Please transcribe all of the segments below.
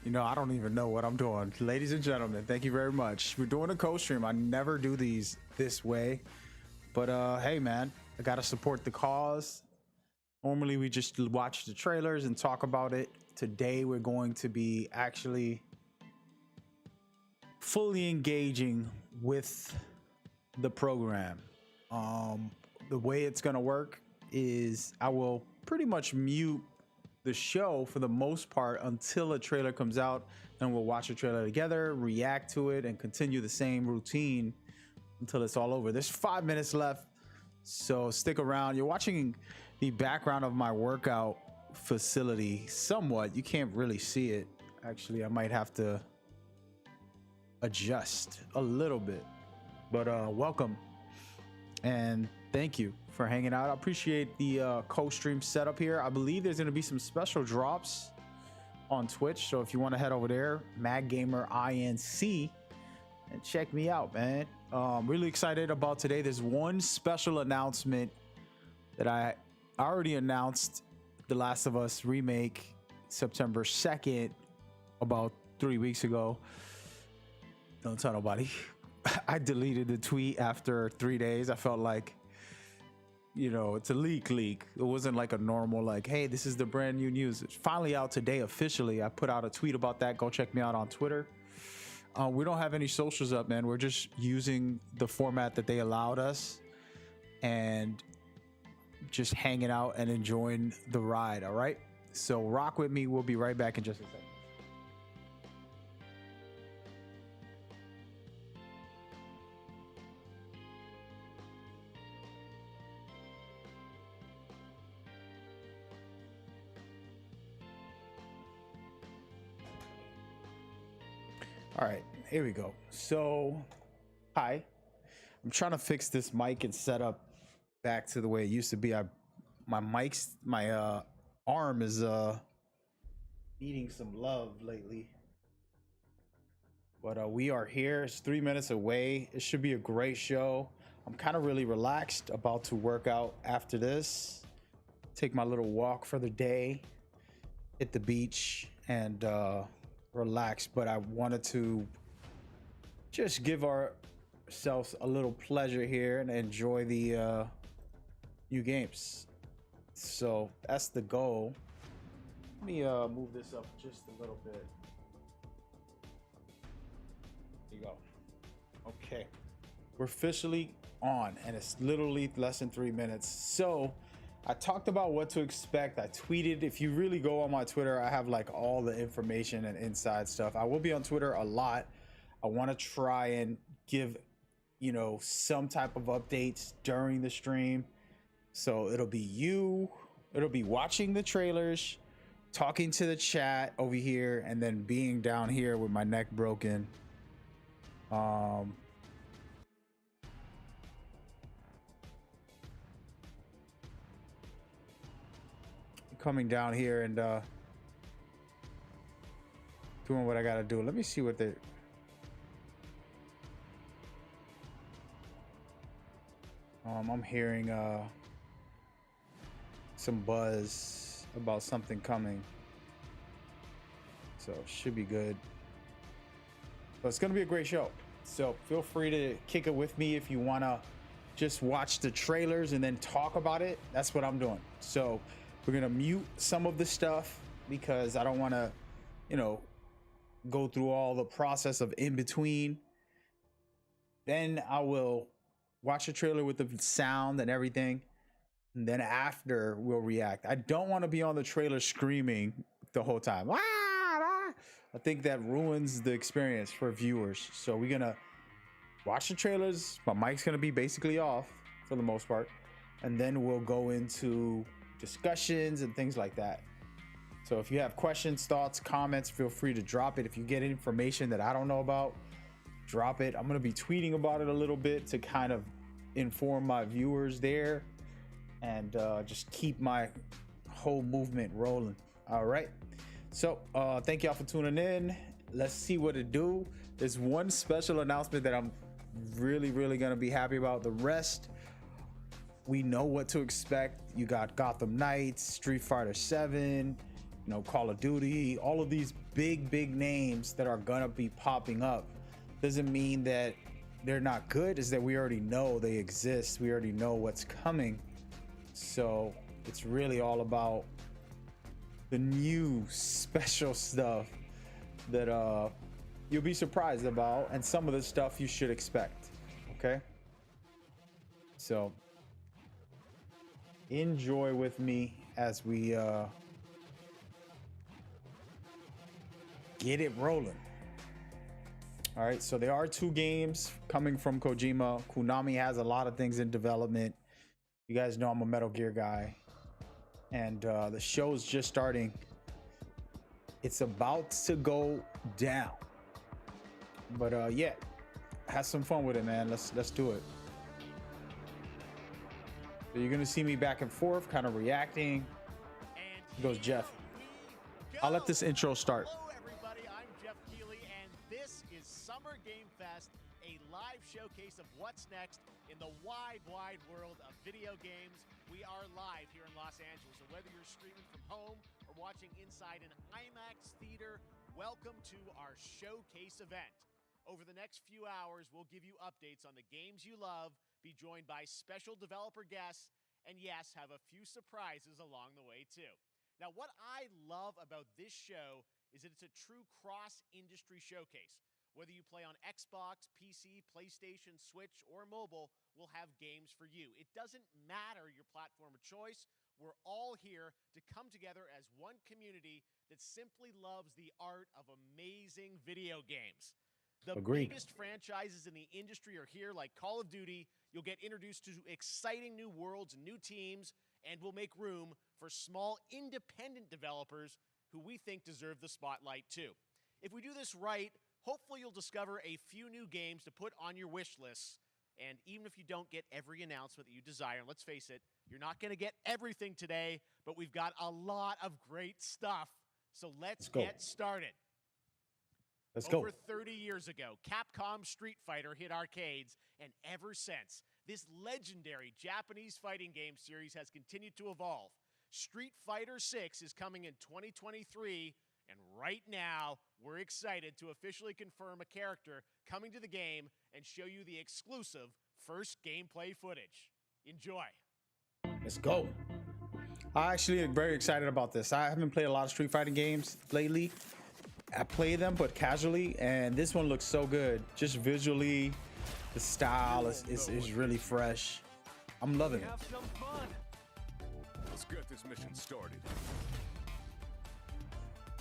You know, I don't even know what I'm doing. Ladies and gentlemen, thank you very much. We're doing a co-stream. I never do these this way. But hey man, I gotta support the cause. Normally we just watch the trailers and talk about it. Today we're going to be actually fully engaging with the program. The way it's gonna work is I will pretty much mute the show for the most part until a trailer comes out, and we'll watch the trailer together, react to it, and continue the same routine until it's all over. There's 5 minutes left, so stick around. You're watching the background of my workout facility somewhat. You can't really see it. Actually, I might have to adjust a little bit, but welcome and thank you for hanging out. I appreciate the co-stream setup here. I believe there's going to be some special drops on Twitch, so if you want to head over there, Mad Gamer INC, and check me out, man. Really excited about today. There's one special announcement that I already announced: The Last of Us remake, September 2nd, about 3 weeks ago. Don't tell nobody. I deleted the tweet after 3 days. I felt like, you know, it's a leak. It wasn't like a normal, like, hey, this is the brand new news. It's finally out today officially. I put out a tweet about that. Go check me out on Twitter. We don't have any socials up, man. We're just using the format that they allowed us and just hanging out and enjoying the ride. All right, so rock with me. We'll be right back in just a second. All right, here we go. So, hi. I'm trying to fix this mic and set up back to the way it used to be. My arm is needing some love lately. But we are here. It's 3 minutes away. It should be a great show. I'm kind of really relaxed, about to work out after this. Take my little walk for the day, hit the beach, and relax. But I wanted to just give ourselves a little pleasure here and enjoy the new games. So that's the goal. Let me move this up just a little bit. There you go. Okay, we're officially on, and it's literally less than 3 minutes. So I talked about what to expect. I tweeted. If you really go on my Twitter, I have like all the information and inside stuff. I will be on Twitter a lot. I want to try and give, you know, some type of updates during the stream. So it'll be watching the trailers, talking to the chat over here, and then being down here with my neck broken. Coming down here and doing what I gotta do. Let me see what they're... I'm hearing some buzz about something coming, so it should be good. But it's gonna be a great show, so feel free to kick it with me if you wanna just watch the trailers and then talk about it. That's what I'm doing. So we're gonna mute some of the stuff because I don't want to, you know, go through all the process of in between. Then I will watch the trailer with the sound and everything, and then after we'll react. I don't want to be on the trailer screaming the whole time. I think that ruins the experience for viewers. So we're gonna watch the trailers. My mic's gonna be basically off for the most part, and then we'll go into discussions and things like that. So if you have questions, thoughts, comments, feel free to drop it. If you get information that I don't know about, drop it. I'm going to be tweeting about it a little bit to kind of inform my viewers there and just keep my whole movement rolling. All right, so thank y'all for tuning in. Let's see what it do. There's one special announcement that I'm really going to be happy about. The rest, we know what to expect. You got Gotham Knights, Street Fighter 7, you know, Call of Duty, all of these big names that are gonna be popping up, doesn't mean that they're not good. Is that we already know they exist. We already know what's coming. So it's really all about the new special stuff that you'll be surprised about, and some of the stuff you should expect. Okay, so enjoy with me as we get it rolling. All right, so there are 2 games coming from Kojima. Konami has a lot of things in development. You guys know I'm a Metal Gear guy, and the show's just starting. It's about to go down, but yeah, have some fun with it, man. Let's do it. So you're gonna see me back and forth, kind of reacting. Here goes Jeff. I'll let this intro start. Hello, everybody. I'm Jeff Keighley, and this is Summer Game Fest, a live showcase of what's next in the wide world of video games. We are live here in Los Angeles, so whether you're streaming from home or watching inside an IMAX theater, welcome to our showcase event. Over the next few hours, we'll give you updates on the games you love, be joined by special developer guests, and yes, have a few surprises along the way too. Now, what I love about this show is that it's a true cross-industry showcase. Whether you play on Xbox, PC, PlayStation, Switch, or mobile, we'll have games for you. It doesn't matter your platform of choice. We're all here to come together as one community that simply loves the art of amazing video games. The Agreed. biggest franchises in the industry are here, like Call of Duty. You'll get introduced to exciting new worlds and new teams, and we'll make room for small independent developers who we think deserve the spotlight too. If we do this right, hopefully you'll discover a few new games to put on your wish lists. And even if you don't get every announcement that you desire, and let's face it, you're not going to get everything today, but we've got a lot of great stuff. So let's get started. Let's go. Over 30 years ago, Capcom Street Fighter hit arcades, and ever since, this legendary Japanese fighting game series has continued to evolve. Street Fighter 6 is coming in 2023, and right now, we're excited to officially confirm a character coming to the game and show you the exclusive first gameplay footage. Enjoy. Let's go. I actually am very excited about this. I haven't played a lot of Street Fighting games lately. I play them, but casually, and this one looks so good. Just visually, the style is really fresh. I'm loving it. Have some fun. Let's get this mission started.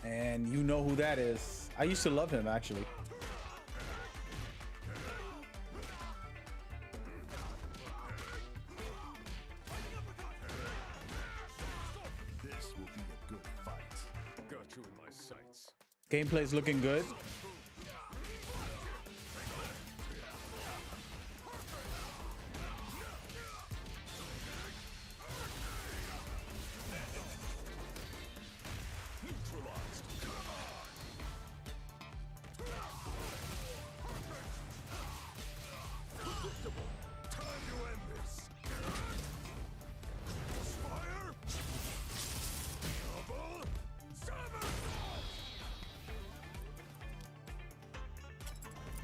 And you know who that is. I used to love him, actually. This will be a good fight. Got you in my sights. Gameplay's looking good.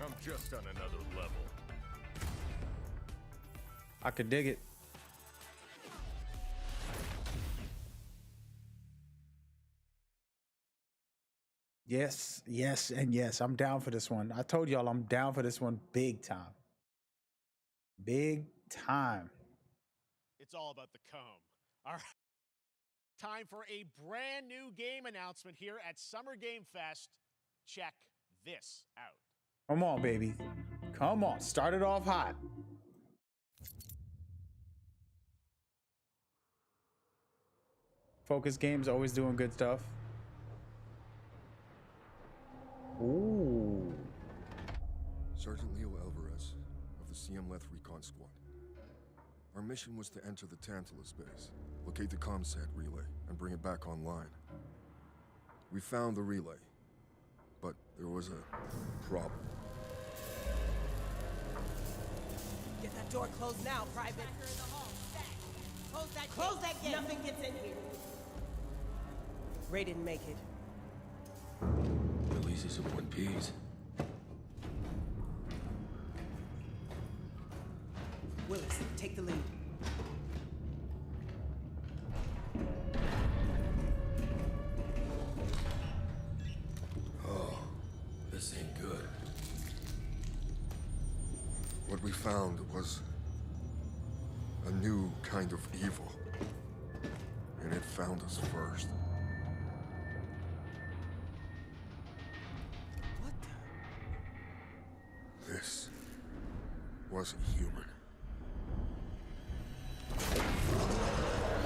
I'm just on another level. I could dig it. Yes, yes, and yes. I'm down for this one. I told y'all I'm down for this one big time. Big time. It's all about the comb. All right. Time for a brand new game announcement here at Summer Game Fest. Check this out. Come on, baby. Come on. Start it off hot. Focus Games always doing good stuff. Ooh. Sergeant Leo Alvarez of the CM-Leth Recon Squad. Our mission was to enter the Tantalus base, locate the ComSat relay, and bring it back online. We found the relay, but there was a problem. Get that door closed now, Private. Close that gate. Nothing gets in here. Ray didn't make it. Releases of One Piece. Willis, take the lead. Oh, this ain't good. What we found was a new kind of evil. And it found us first. What the? This wasn't human.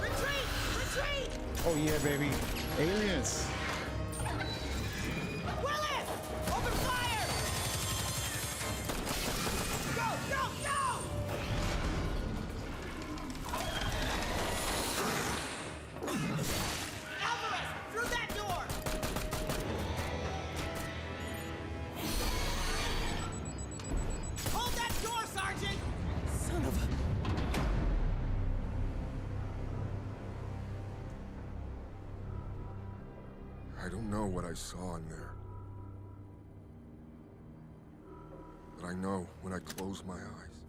Retreat! Retreat! Oh yeah, baby. Aliens. Willis! Open fire! Go, go, go! Alvarez, through that door! Hold that door, Sergeant! Son of a... I don't know what I saw in there. But I know when I close my eyes,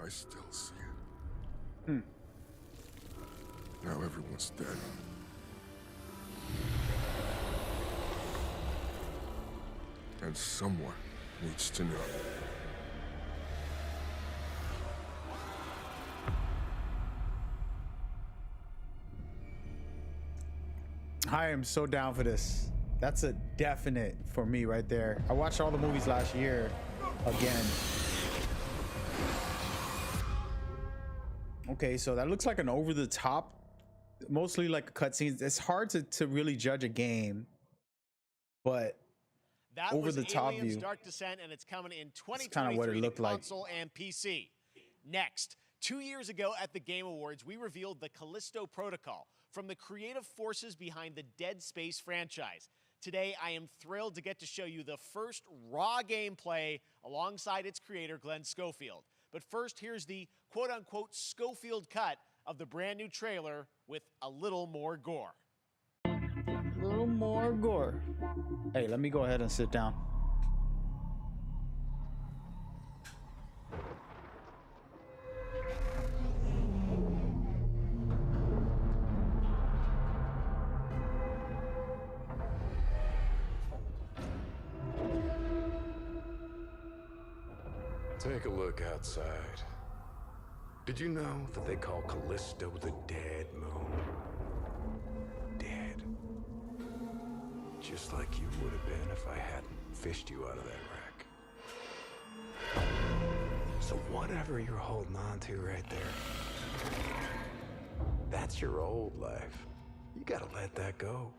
I still see it. Now everyone's dead. And someone needs to know. I am so down for this. That's a definite for me right there. I watched all the movies last year again. Okay, so that looks like an over the top, mostly like cutscenes. It's hard to really judge a game, but That over was the top Aliens view. Dark Descent, and it's coming in kinda 2023 what it to looked like. console and PC. Next, 2 years ago at the Game Awards, we revealed the Callisto Protocol from the creative forces behind the Dead Space franchise. Today, I am thrilled to get to show you the first raw gameplay alongside its creator, Glenn Schofield. But first, here's the quote-unquote Schofield cut of the brand new trailer with a little more gore. a little more gore. Hey, let me go ahead and sit down. Take a look outside. Did you know that they call Callisto the Dead Moon? Dead. Just like you would have been if I hadn't fished you out of that wreck. So whatever you're holding on to right there, that's your old life. You gotta let that go.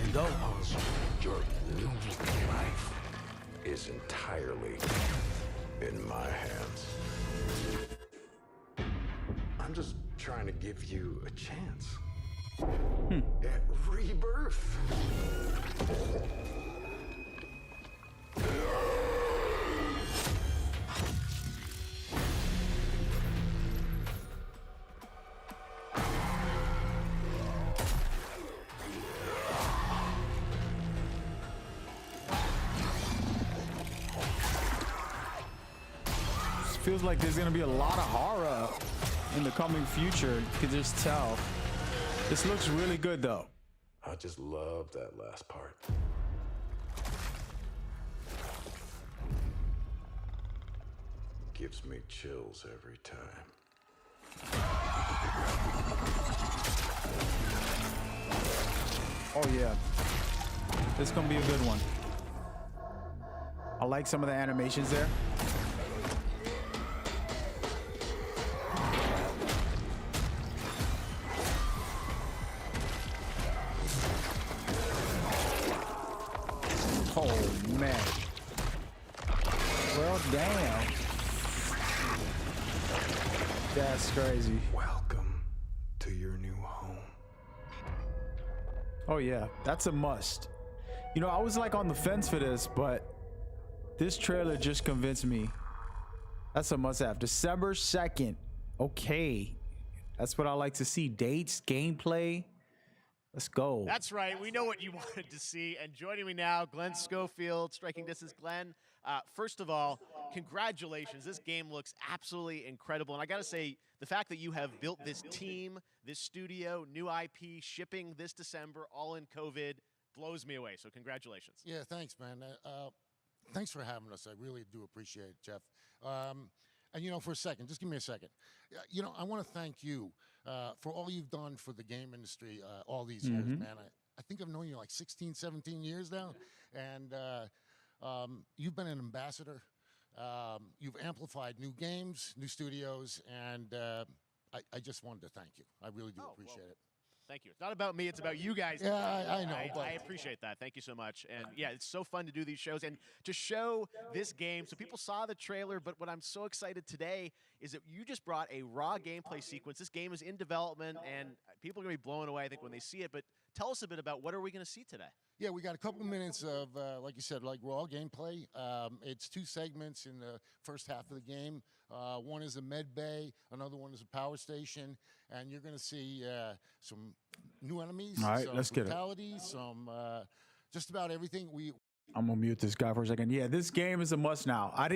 Because your new life is entirely in my hands. I'm just trying to give you a chance at rebirth. Feels like there's gonna be a lot of horror in the coming future. You can just tell. This looks really good though. I just love that last part. Gives me chills every time. Oh yeah, this is gonna be a good one. I like some of the animations there. Oh man. Well, damn. That's crazy. Welcome to your new home. Oh yeah, that's a must. You know, I was like on the fence for this, but this trailer just convinced me. That's a must have. December 2nd. Okay. That's what I like to see. Dates, gameplay. Let's go. That's right. We know what you wanted to see. And joining me now, Glenn Schofield, Striking Distance. Glenn, first of all, congratulations. This game looks absolutely incredible. And I got to say, the fact that you have built this team, this studio, new IP, shipping this December, all in COVID, blows me away. So congratulations. Yeah, thanks, man. Thanks for having us. I really do appreciate it, Jeff. And, you know, for a second, just give me a second. You know, I want to thank you for all you've done for the game industry all these years, man. I think I've known you like 16, 17 years now. And you've been an ambassador. You've amplified new games, new studios, and I just wanted to thank you. I really do appreciate it. Thank you. It's not about me. It's about you guys. Yeah, I know. I appreciate that. Thank you so much. And yeah, it's so fun to do these shows and to show this game. So people saw the trailer, but what I'm so excited today is that you just brought a raw gameplay sequence. This game is in development, and people are going to be blown away, I think, when they see it. But tell us a bit about what are we going to see today? Yeah, we got a couple minutes of, like you said, like raw gameplay. It's 2 segments in the first half of the game. One is a med bay, another one is a power station, and you're going to see some new enemies, All right, some let's get it. brutalities, some just about everything. I'm gonna mute this guy for a second. Yeah, this game is a must now. I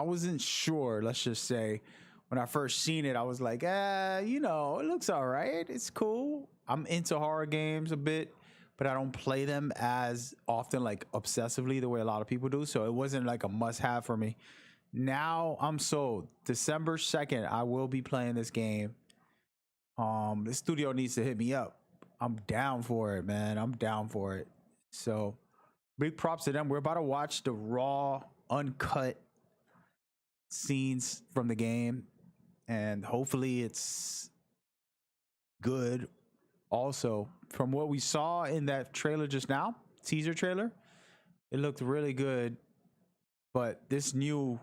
wasn't sure, let's just say, when I first seen it, I was like, you know, it looks all right. It's cool. I'm into horror games a bit, but I don't play them as often, like obsessively, the way a lot of people do. So it wasn't like a must-have for me. Now I'm sold. December 2nd, I will be playing this game. The studio needs to hit me up. I'm down for it, man. I'm down for it. So big props to them. We're about to watch the raw, uncut scenes from the game, and hopefully it's good. Also, from what we saw in that trailer just now, teaser trailer, it looked really good. But this new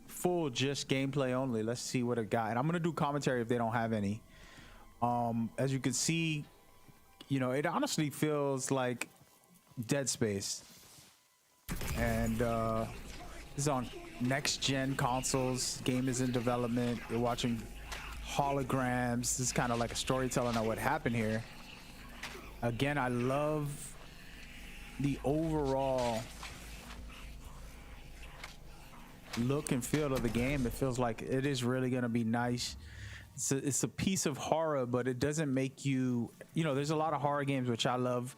full just gameplay only, let's see what it got. And I'm gonna do commentary if they don't have any. As you can see, you know, it honestly feels like Dead Space. And this is on next gen consoles. Game is in development. You're watching holograms. This is kind of like a storytelling of what happened here. Again, I love the overall look and feel of the game. It feels like it is really going to be nice. It's a piece of horror, but it doesn't make you, you know, there's a lot of horror games which I love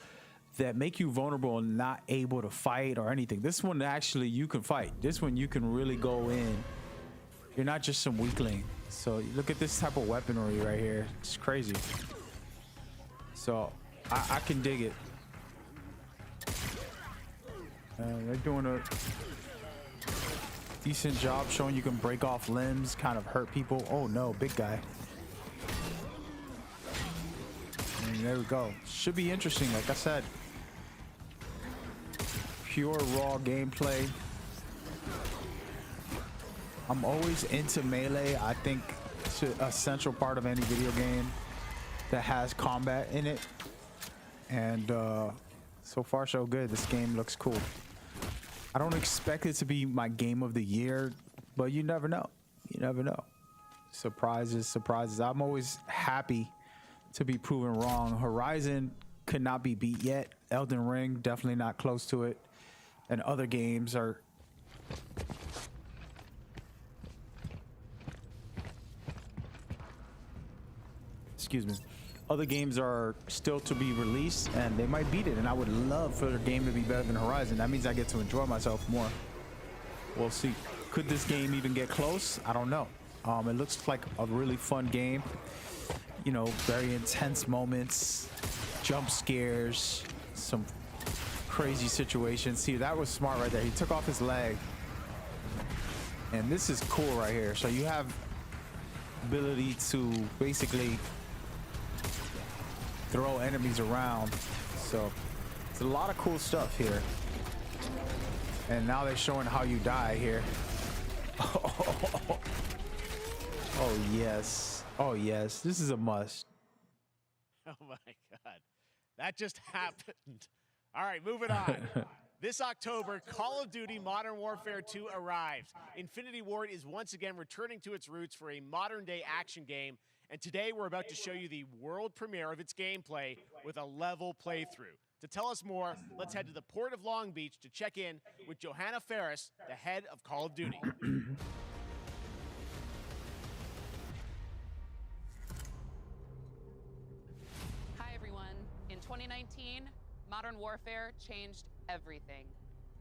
that make you vulnerable and not able to fight or anything. This one, actually, you can fight. This one, you can really go in. You're not just some weakling. So look at this type of weaponry right here. It's crazy. So I can dig it. They're doing a decent job showing you can break off limbs, kind of hurt people. Oh no, big guy. And there we go. Should be interesting, like I said. Pure raw gameplay. I'm always into melee. I think it's a central part of any video game that has combat in it. And so far so good. This game looks cool. I don't expect it to be my game of the year, but you never know. You never know. Surprises, surprises. I'm always happy to be proven wrong. Horizon could not be beat yet. Elden Ring, definitely not close to it. And other games are... Excuse me. Other games are still to be released, and they might beat it, and I would love for the game to be better than Horizon. That means I get to enjoy myself more. We'll see. Could this game even get close? I don't know. It looks like a really fun game. You know, very intense moments, jump scares, some crazy situations. See, that was smart right there. He took off his leg. And this is cool right here. So you have ability to basically throw enemies around. So it's a lot of cool stuff here. And now they're showing how you die here. Oh yes. Oh yes. This is a must. Oh my God. That just happened. All right, moving on. This October, Call of Duty Modern Warfare 2 arrives. Infinity Ward is once again returning to its roots for a modern-day action game, and today we're about to show you the world premiere of its gameplay with a level playthrough. To tell us more, let's head to the Port of Long Beach to check in with Johanna Ferris, the head of Call of Duty. Hi, everyone. In 2019, Modern Warfare changed everything.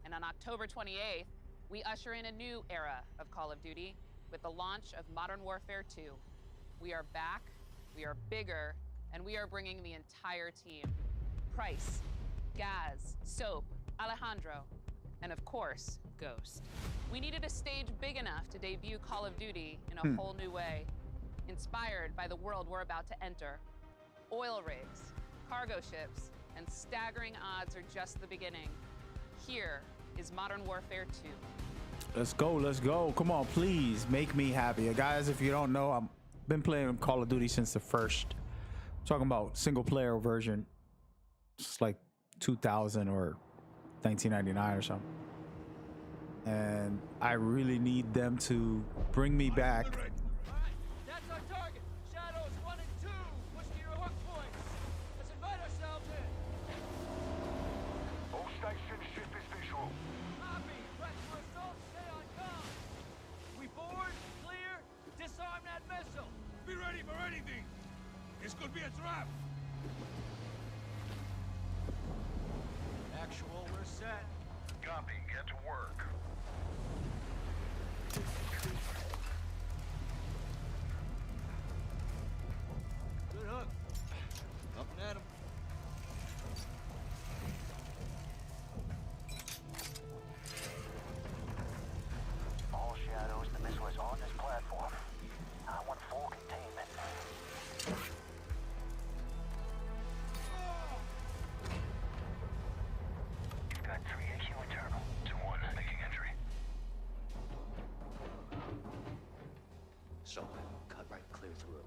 And on October 28th, we usher in a new era of Call of Duty with the launch of Modern Warfare 2. We are back, we are bigger, and we are bringing the entire team. Price, Gaz, Soap, Alejandro, and of course, Ghost. We needed a stage big enough to debut Call of Duty in a whole new way, inspired by the world we're about to enter. Oil rigs, cargo ships, and staggering odds are just the beginning. Here is Modern Warfare 2. Let's go, let's go. Come on, please make me happy. Guys, if you don't know, I've been playing Call of Duty since the first. I'm talking about single player version. It's like 2000 or 1999 or something. And I really need them to bring me back. That's our target. Shadows 1 and 2. Push to your hook points. Let's invite ourselves in. All station ship is visual. Copy. Press for assault. Stay on comm. We board. Clear. Disarm that missile. Be ready for anything. This could be a trap. Actual, we're set. Copy. Get to work. Good hook. Up and at him. All Shadows, the missile is on this platform. I want full containment. You've got 3 AQ internal. 2-1, making entry. So, cut right clear through.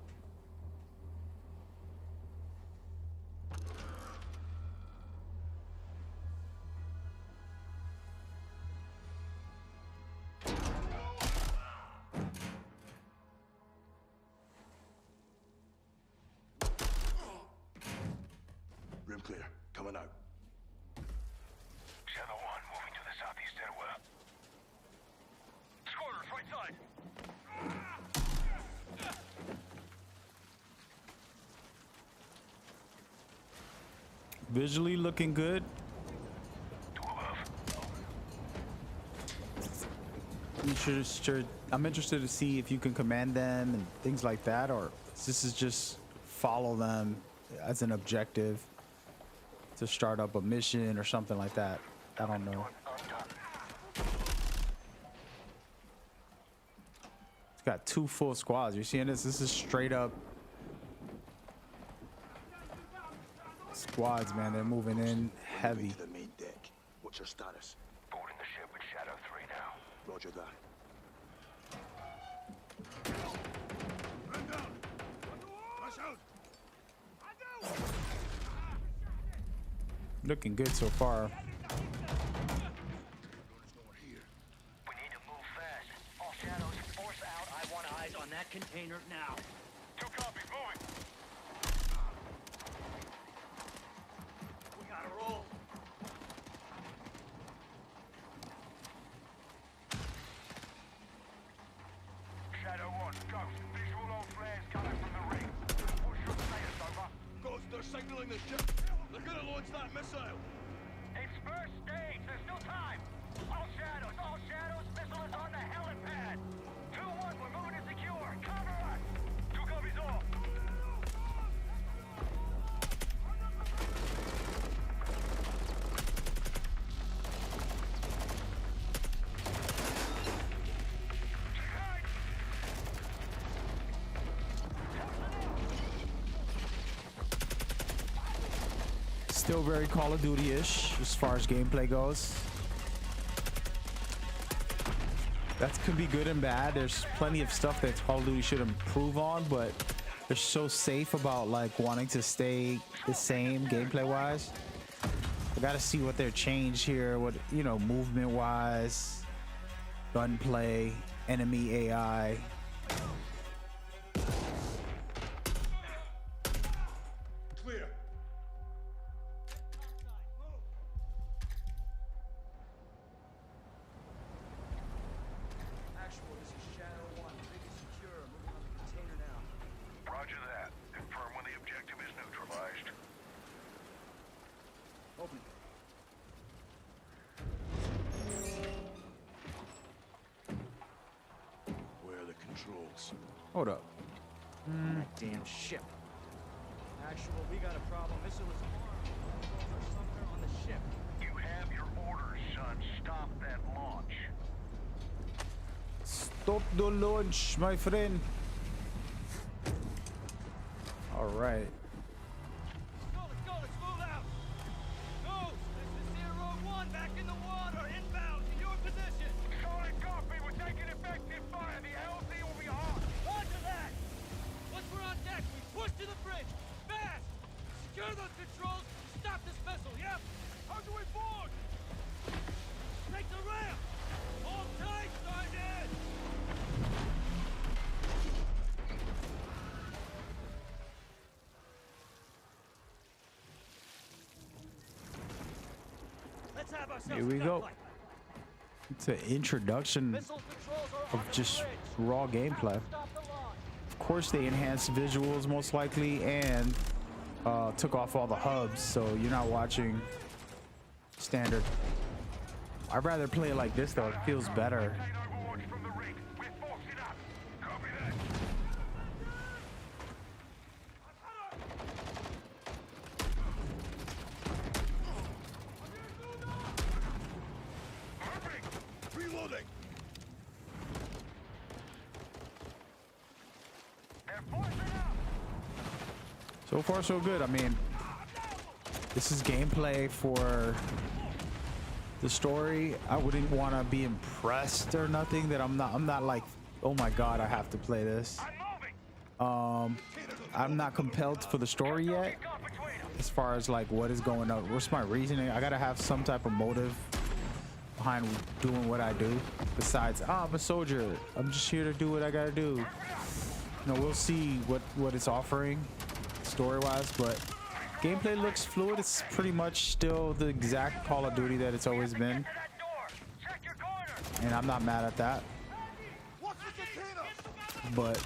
Rim clear. Coming out. Shadow 1, moving to the southeast stairwell. Squatters, right side. Visually looking good. 2 above. I'm interested to see if you can command them and things like that, or this is just follow them as an objective to start up a mission or something like that. I don't know. It's got 2 full squads. You're seeing this? This is straight up squads, man. They're moving in heavy. To the main deck. What's your status? Boarding the ship with Shadow 3 now. Roger that. Run down. Rush out. Looking good so far. We need to move fast. All Shadows, force out. I want eyes on that container now. 2 copies, moving. We gotta roll. Shadow 1, Ghost. Visual on flares coming from the ring. What's your status, over? Ghost, they're signaling the ship. They're gonna launch that missile. It's first stage. There's still time. All Shadows, missile is on the helipad. 2-1, we're moving to secure. Cover us. 2 copies off. Still very Call of Duty-ish as far as gameplay goes. That could be good and bad. There's plenty of stuff that Call of Duty should improve on, but they're so safe about like wanting to stay the same gameplay-wise. I gotta see what they're changed here. What, you know, movement wise, gunplay, enemy AI. Clear. Actual, this is Shadow 1. Rig is secure. Moving on the container now. Roger that. Confirm when the objective is neutralized. Open. Where are the controls? Hold up. That damn ship. Actual, we got a problem. Missile is armed. Controls are somewhere on the ship. You have your orders, son. Stop that launch. Stop the launch, my friend. All right. Let's go, let's move out. Ghost, this is Zero 1 back in the water, inbound to your position. Solid copy. We're taking effective fire. The LZ will be hot. Roger that. Once we're on deck, we push to the bridge. Fast. Secure those controls. Stop this missile, yep. How do we board? Take the ramp. Hold tight, Sergeant. Let's have ourselves Here we a go. gunfight. It's an introduction Missile controls are on of the just bridge. raw gameplay. Stop the launch. Of course, they enhanced visuals most likely and took off all the hubs, so you're not watching standard. I'd rather play it like this though. It feels better. Take overwatch from the rig. We're forcing up. Copy that. Moving. Reloading. They're forcing up. So far, so good. I mean, this is gameplay for the story. I wouldn't want to be impressed or nothing. That I'm not like, oh my god, I have to play this. I'm moving. I'm not compelled for the story yet. Got between them. As far as like what is going on, what's my reasoning? I gotta have some type of motive behind doing what I do. Besides, I'm a soldier. I'm just here to do what I gotta do. You know, we'll see what it's offering story-wise, but gameplay looks fluid. It's pretty much still the exact Call of Duty that it's always been, To that door. Check your corner. and I'm not mad at that. Watch the container. But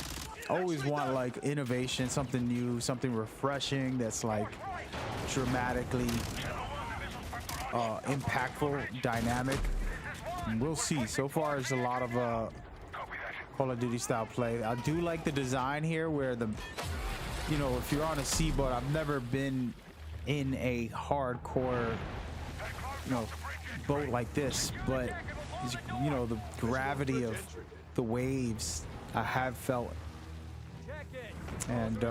I always want like innovation, something new, something refreshing that's like dramatically impactful, dynamic. And we'll see. So far, it's a lot of Call of Duty style play. I do like the design here, where the, you know, if you're on a sea boat, I've never been in a hardcore, you know, boat like this, but you know, the gravity of the waves I have felt, Check it. and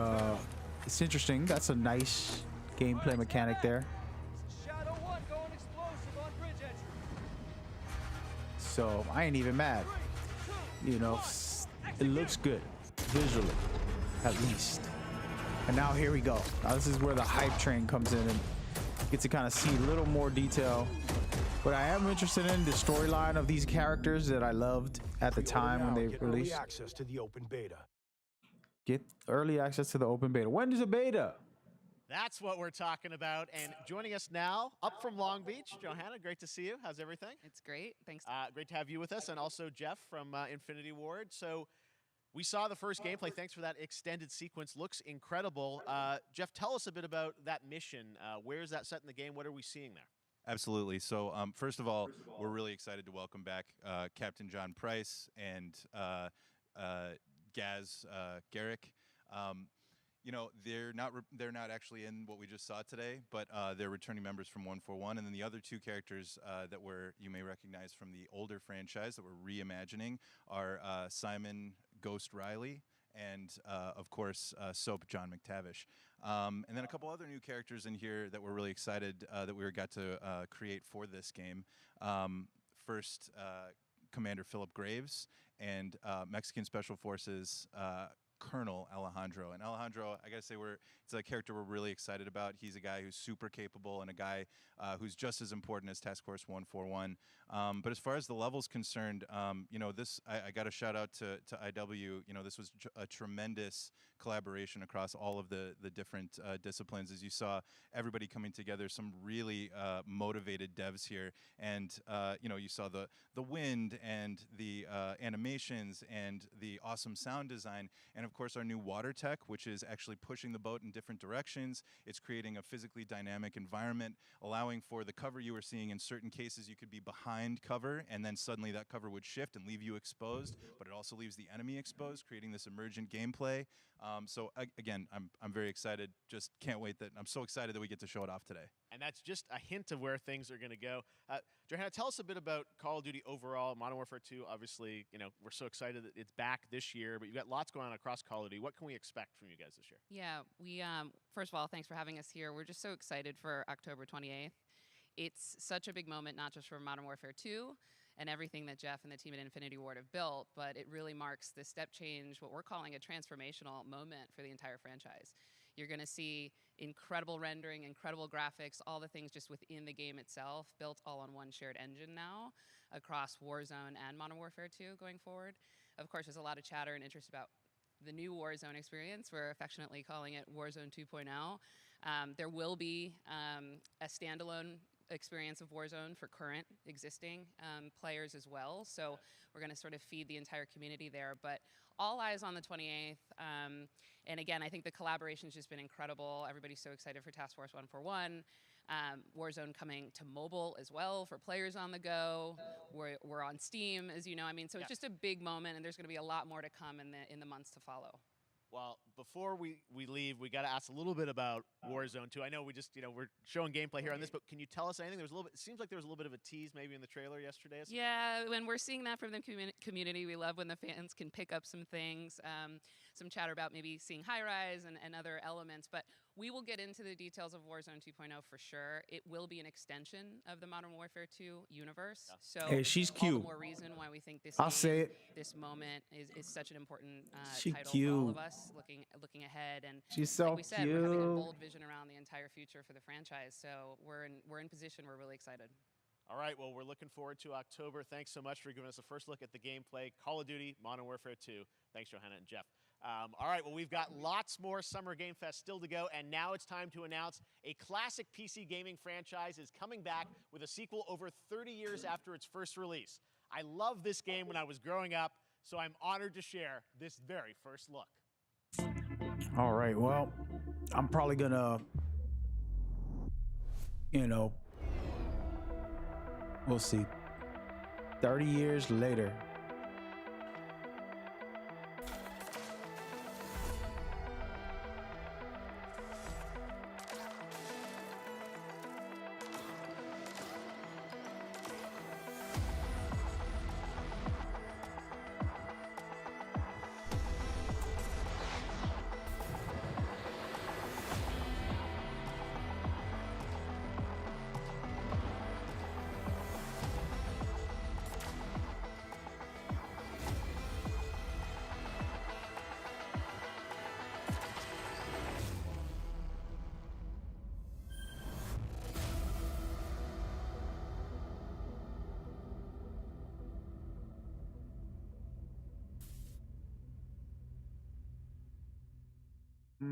it's interesting. That's a nice gameplay mechanic there. Shadow 1 going explosive on bridge entry. So I ain't even mad. You know, it looks good visually, at least. And now here we go. Now this is where the hype train comes in and get to kind of see a little more detail. But I am interested in the storyline of these characters that I loved at the time when they released. Access to the open beta. Get early access to the open beta. When is a beta? That's what we're talking about. And joining us now, up from Long Beach, Johanna, great to see you. How's everything? It's great. Thanks. Great to have you with us, and also Jeff from Infinity Ward. So we saw the first gameplay. Thanks for that extended sequence. Looks incredible. Jeff, tell us a bit about that mission. Where is that set in the game? What are we seeing there? Absolutely. So first of all, we're really excited to welcome back Captain John Price and Gaz Garrick. You know, they're not actually in what we just saw today, but they're returning members from 141, and then the other two characters that you may recognize from the older franchise that we're reimagining are Simon Ghost Riley and of course Soap John McTavish, and then a couple other new characters in here that we're really excited that we got to create for this game. First, Commander Philip Graves and Mexican Special Forces Colonel Alejandro. And Alejandro, I gotta say, it's a character we're really excited about. He's a guy who's super capable and a guy who's just as important as Task Force 141. But as far as the level's concerned, I got a shout out to IW. This was a tremendous collaboration across all of the different disciplines. As you saw, everybody coming together, some really motivated devs here. And, you saw the wind and the animations and the awesome sound design. And of course, our new water tech, which is actually pushing the boat in different directions. It's creating a physically dynamic environment, allowing for the cover you were seeing. In certain cases, you could be behind cover, and then suddenly that cover would shift and leave you exposed, but it also leaves the enemy exposed, creating this emergent gameplay. Again, I'm very excited. Just can't wait I'm so excited that we get to show it off today. And that's just a hint of where things are going to go. Johanna, tell us a bit about Call of Duty overall. Modern Warfare 2, obviously, we're so excited that it's back this year, but you've got lots going on across Call of Duty. What can we expect from you guys this year? Yeah, we first of all, thanks for having us here. We're just so excited for October 28th. It's such a big moment, not just for Modern Warfare 2 and everything that Jeff and the team at Infinity Ward have built, but it really marks the step change, what we're calling a transformational moment for the entire franchise. You're going to see incredible rendering, incredible graphics, all the things just within the game itself, built all on one shared engine now across Warzone and Modern Warfare 2 going forward. Of course, there's a lot of chatter and interest about the new Warzone experience. We're affectionately calling it Warzone 2.0. There will be a standalone experience of Warzone for current existing players as well. So we're going to sort of feed the entire community there. But all eyes on the 28th. And again, I think the collaboration's just been incredible. Everybody's so excited for Task Force 141. Warzone coming to mobile as well for players on the go. We're on Steam, as you know. So it's just a big moment, and there's going to be a lot more to come in the months to follow. Well, before we leave, we got to ask a little bit about Warzone 2. I know we just, we're showing gameplay here on this, but can you tell us anything? It seems like there was a little bit of a tease maybe in the trailer yesterday. Yeah, when we're seeing that from the community, we love when the fans can pick up some things, some chatter about maybe seeing high rise and other elements, but we will get into the details of Warzone 2.0 for sure. It will be an extension of the Modern Warfare 2 universe. So hey, she's all cute. the more reason why we think this this moment is such an important title for all of us looking ahead. And she's so like we said, we're having a bold vision around the entire future for the franchise. So we're in position. We're really excited. All right, well, we're looking forward to October. Thanks so much for giving us a first look at the gameplay. Call of Duty, Modern Warfare 2. Thanks, Johanna and Jeff. All right, well, we've got lots more Summer Game Fest still to go, and now it's time to announce a classic PC gaming franchise is coming back with a sequel over 30 years after its first release. I loved this game when I was growing up, so I'm honored to share this very first look. All right, well, I'm probably gonna, we'll see. 30 years later. All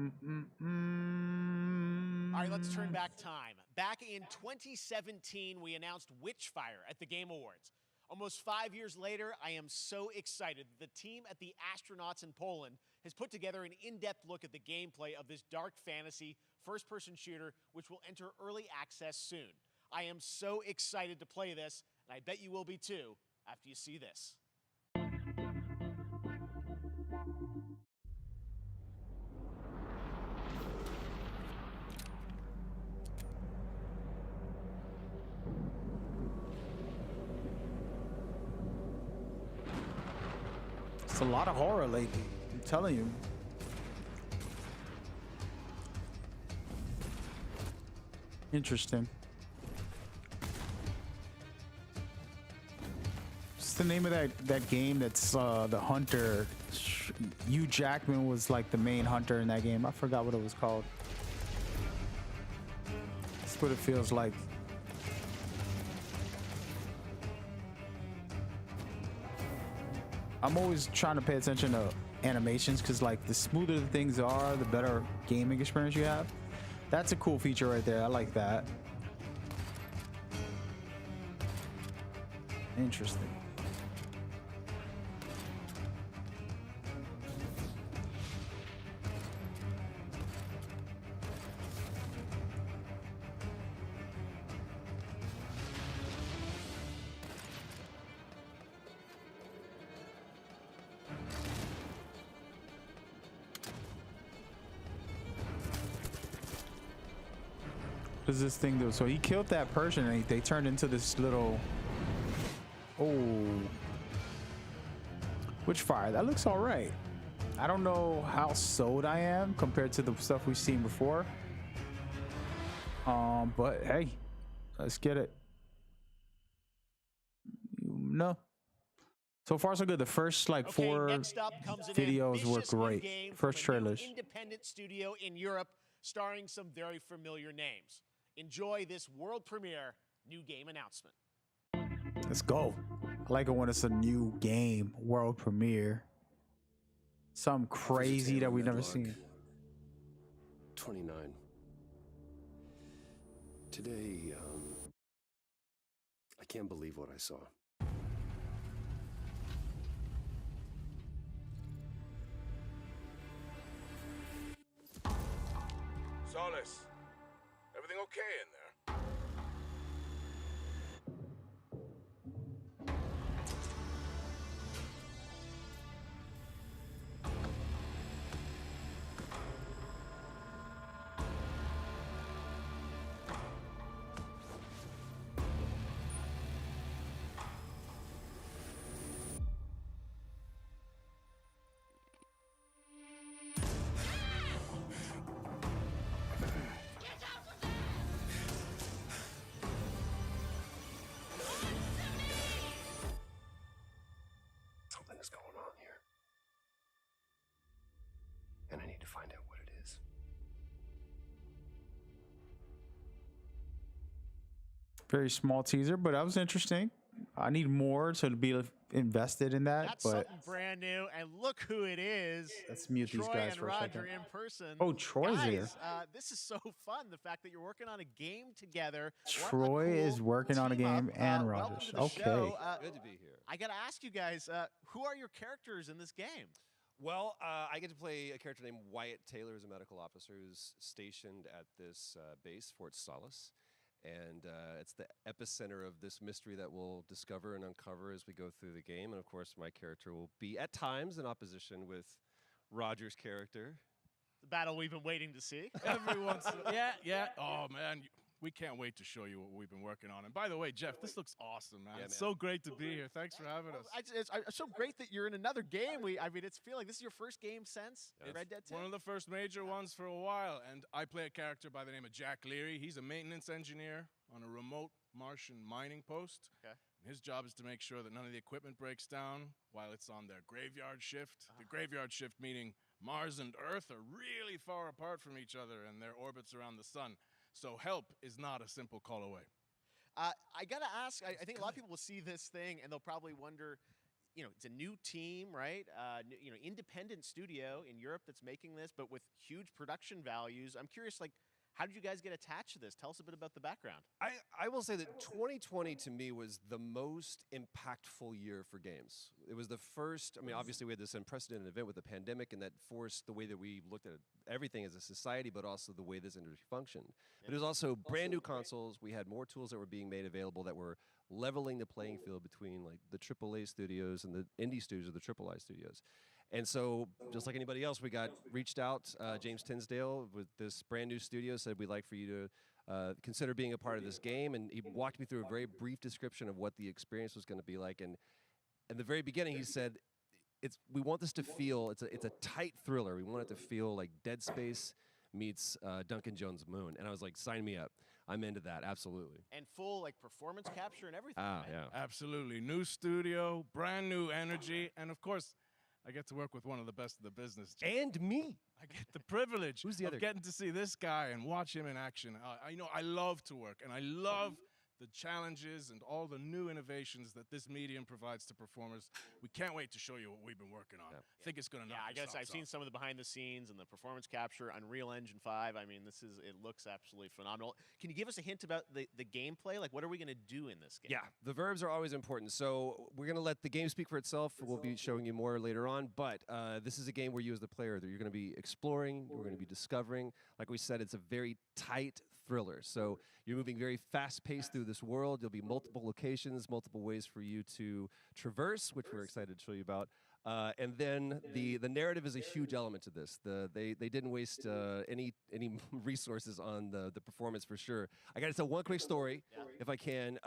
right, let's turn back time. Back in 2017, we announced Witchfire at the Game Awards. Almost 5 years later, I am so excited that the team at the Astronauts in Poland has put together an in-depth look at the gameplay of this dark fantasy first-person shooter, which will enter early access soon. I am so excited to play this, and I bet you will be too after you see this. It's a lot of horror lately, I'm telling you. Interesting. What's the name of that game that's the hunter Hugh Jackman was like the main hunter in that game. I forgot what it was called. That's what it feels like. I'm always trying to pay attention to animations because like the smoother the things are, the better gaming experience you have. That's a cool feature right there. I like that. Interesting. What does this thing do? So he killed that person and they turned into this little... Oh. Witchfire. That looks all right. I don't know how sold I am compared to the stuff we've seen before. But hey, let's get it. No. So far so good. The first like Okay, 4 next up comes an videos were ambitious new great. game First from a new trailers. independent studio in Europe, starring some very familiar names. Enjoy this world premiere new game announcement. Let's go. I like it when it's a new game, world premiere. Something crazy that we've never seen. 29. Today, I can't believe what I saw. Solis, everything okay in there? Something's going on here. And I need to find out what it is. Very small teaser, but that was interesting. I need more to be invested in that. That's but something brand new, and look who it is. let's mute these Troy guys and for a Roger second. in person. Oh, Troy's guys, here. This is so fun. The fact that you're working on a game together. What a Troy cool is working on a team game up. and Welcome Rogers. to the Okay. show. Good to be here. I got to ask you guys, who are your characters in this game? Well, I get to play a character named Wyatt Taylor, who's a medical officer who's stationed at this base, Fort Solace. And it's the epicenter of this mystery that we'll discover and uncover as we go through the game. And of course, my character will be at times in opposition with Roger's character. The battle we've been waiting to see. Every once in yeah. Oh, man. We can't wait to show you what we've been working on. And by the way, Jeff, this looks awesome, man. Yeah, It's man. so great to be here. Thanks for having us. It's so great that you're in another game. I mean, it's feeling like this is your first game since Red Dead 2. One of the first major ones for a while. And I play a character by the name of Jack Leary. He's a maintenance engineer on a remote Martian mining post. Okay. And his job is to make sure that none of the equipment breaks down while it's on their graveyard shift. The graveyard shift meaning Mars and Earth are really far apart from each other and their orbits around the sun. So help is not a simple call away. I got to ask, I think a lot of people will see this thing and they'll probably wonder, you know, it's a new team, right? You know, independent studio in Europe that's making this, but with huge production values. I'm curious, like, how did you guys get attached to this? Tell us a bit about the background. I will say that 2020 to me was the most impactful year for games. It was the first, I mean, obviously we had this unprecedented event with the pandemic and that forced the way that we looked at everything as a society, but also the way this industry functioned. But it was also brand new consoles. We had more tools that were being made available that were leveling the playing field between like the AAA studios and the indie studios or the AAA studios. And so, just like anybody else, we got reached out. James Tinsdale with this brand new studio said we'd like for you to consider being a part of this game, and he walked me through a very brief description of what the experience was going to be like. And in the very beginning, he said, we want this to feel it's a tight thriller. We want it to feel like Dead Space meets Duncan Jones' Moon. And I was like, sign me up. I'm into that, absolutely. And full like performance capture and everything. Ah, right? yeah. Absolutely. New studio, brand new energy, and of course, I get to work with one of the best in the business. And me. I get the privilege Who's the of other? getting to see this guy and watch him in action. I love to work, and I love the challenges and all the new innovations that this medium provides to performers. We can't wait to show you what we've been working on. I think it's going to knock I your guess I've socks seen off. some of the behind the scenes and the performance capture, Unreal Engine 5. I mean, it looks absolutely phenomenal. Can you give us a hint about the gameplay? Like, what are we going to do in this game? Yeah, the verbs are always important. So we're going to let the game speak for itself. We'll be showing you more later on. But this is a game where you as the player, you're going to be exploring, you're going to be discovering. Like we said, it's a very tight thriller. So you're moving very fast-paced through this world. There'll be multiple locations, multiple ways for you to traverse, which we're excited to show you about. And then the narrative is a huge element to this. They didn't waste any resources on the performance for sure. I got to tell one quick story, if I can.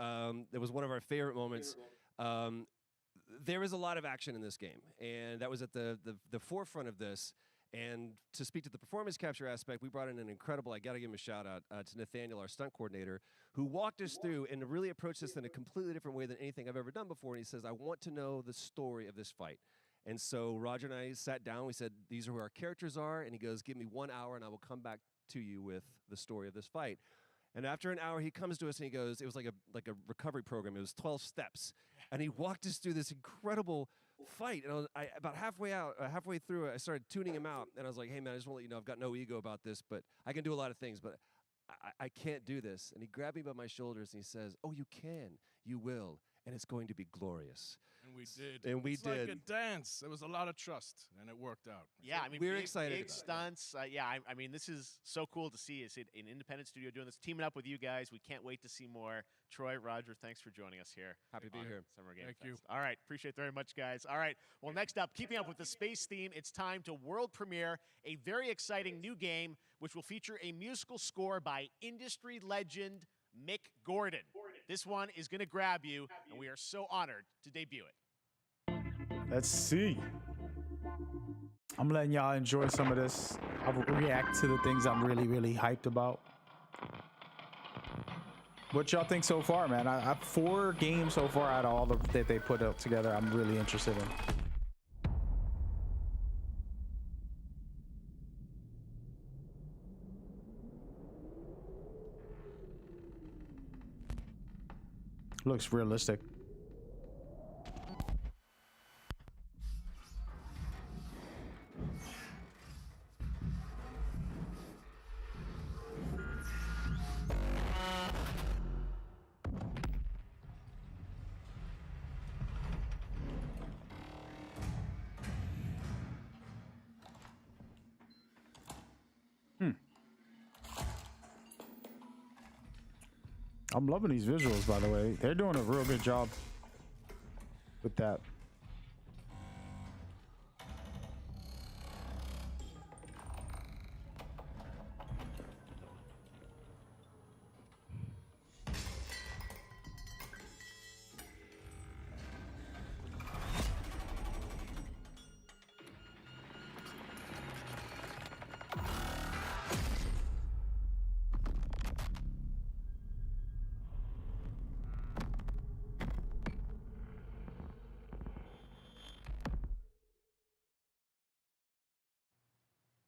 It was one of our favorite moments. There is a lot of action in this game, and that was at the forefront of this. And to speak to the performance capture aspect, we brought in an incredible, I got to give him a shout out to Nathaniel, our stunt coordinator, who walked us through and really approached this in a completely different way than anything I've ever done before. And he says, I want to know the story of this fight. And so Roger and I sat down. We said, these are who our characters are. And he goes, give me 1 hour and I will come back to you with the story of this fight. And after an hour, he comes to us and he goes, it was like a recovery program. It was 12 steps. And he walked us through this incredible fight. And about halfway through it, I started tuning him out. And I was like, hey, man, I just want to let you know I've got no ego about this, but I can do a lot of things, but I can't do this. And he grabbed me by my shoulders and he says, oh, you can. You will. And it's going to be glorious. And we did. And we it's did. like a dance. There was a lot of trust, and it worked out. Yeah, I mean, We're big, excited big about it. stunts. I mean, this is so cool to see. It's an independent studio doing this, teaming up with you guys. We can't wait to see more. Troy, Roger, thanks for joining us here. Happy to be on here. Summer Game Thank Fest. you. All right, appreciate it very much, guys. All right, well, next up, keeping up with the space theme, it's time to world premiere a very exciting new game, which will feature a musical score by industry legend Mick Gordon. This one is going to grab you, and we are so honored to debut it. Let's see. I'm letting y'all enjoy some of this. I'll react to the things I'm really, really hyped about. What y'all think so far, man? I have 4 games so far out of all that they put up together. I'm really interested in. Looks realistic. I'm loving these visuals, by the way. They're doing a real good job with that.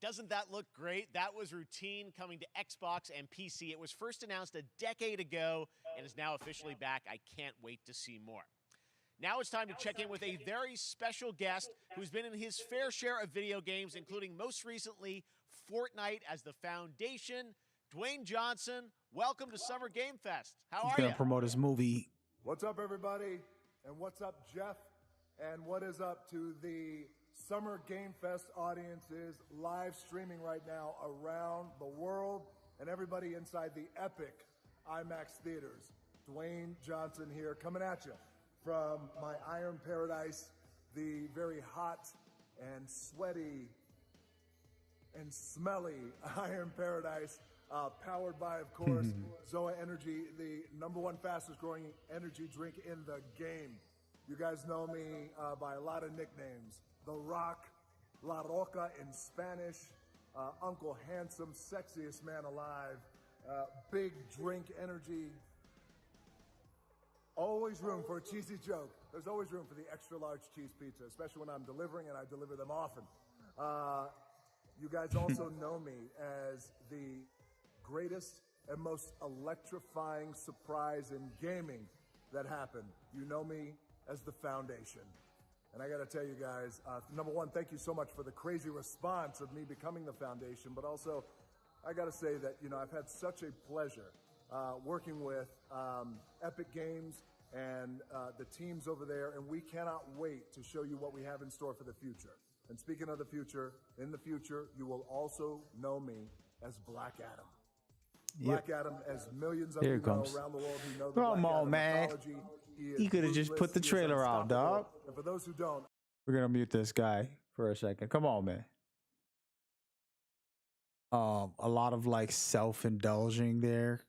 Doesn't that look great? That was Routine coming to Xbox and PC. It was first announced a decade ago and is now officially back. I can't wait to see more. Now it's time to check in with a very special guest who's been in his fair share of video games, including most recently Fortnite as the foundation. Dwayne Johnson, welcome to Summer Game Fest. How He's are gonna you? promote his movie. What's up, everybody? And what's up, Jeff? And what is up to the Summer Game Fest audiences live streaming right now around the world and everybody inside the epic IMAX theaters. Dwayne Johnson here, coming at you from my Iron Paradise, the very hot and sweaty and smelly Iron Paradise, powered by, of course, Zoa Energy, the #1 fastest growing energy drink in the game. You guys know me by a lot of nicknames. The Rock, La Roca in Spanish, Uncle Handsome, sexiest man alive, Big Drink Energy. Always room for a cheesy joke. There's always room for the extra large cheese pizza, especially when I'm delivering, and I deliver them often. You guys also know me as the greatest and most electrifying surprise in gaming that happened. You know me as the Foundation. And I gotta tell you guys, number one, thank you so much for the crazy response of me becoming the Foundation, but also, I gotta say that, you know, I've had such a pleasure working with Epic Games and the teams over there, and we cannot wait to show you what we have in store for the future. And speaking of the future, in the future, you will also know me as Black Adam. Black Adam, as millions of you know around the world who know the Come Black on, Adam man. mythology, he is You could have just ruthless, put the he is trailer out, dog. unstoppable. And for those who don't, We're gonna mute this guy for a second. Come on, man. A lot of like self-indulging there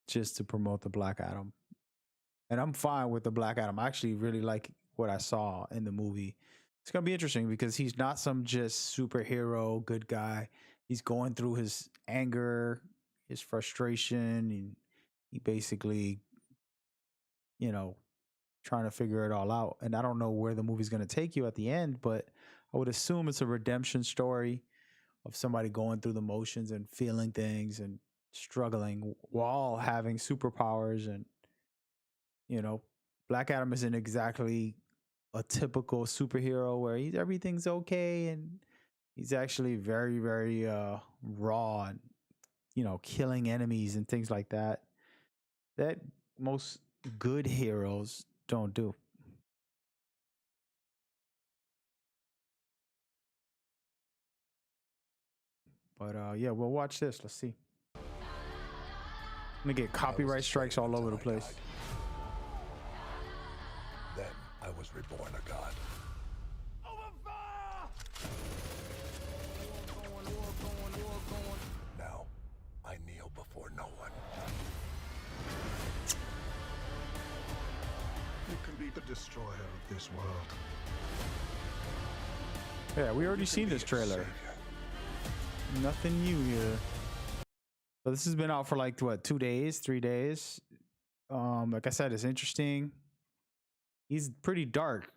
just to promote the Black Adam. And I'm fine with the Black Adam. I actually really like what I saw in the movie. It's gonna be interesting because he's not some just superhero good guy. He's going through his anger, his frustration, and he basically, you know, trying to figure it all out. And I don't know where the movie's gonna take you at the end, but I would assume it's a redemption story of somebody going through the motions and feeling things and struggling while having superpowers. And, you know, Black Adam isn't exactly a typical superhero where everything's okay, and he's actually very, very raw and, you know, killing enemies and things like that most good heroes don't do. But yeah, we'll watch this. Let's see. I'm gonna get copyright strikes all over the place. Then I was reborn a god. Now, I kneel before no one. You can be the destroyer of this world. Yeah, we already seen this trailer. Nothing new here. So this has been out for like what, 2 days, 3 days. Like I said, it's interesting. He's pretty dark.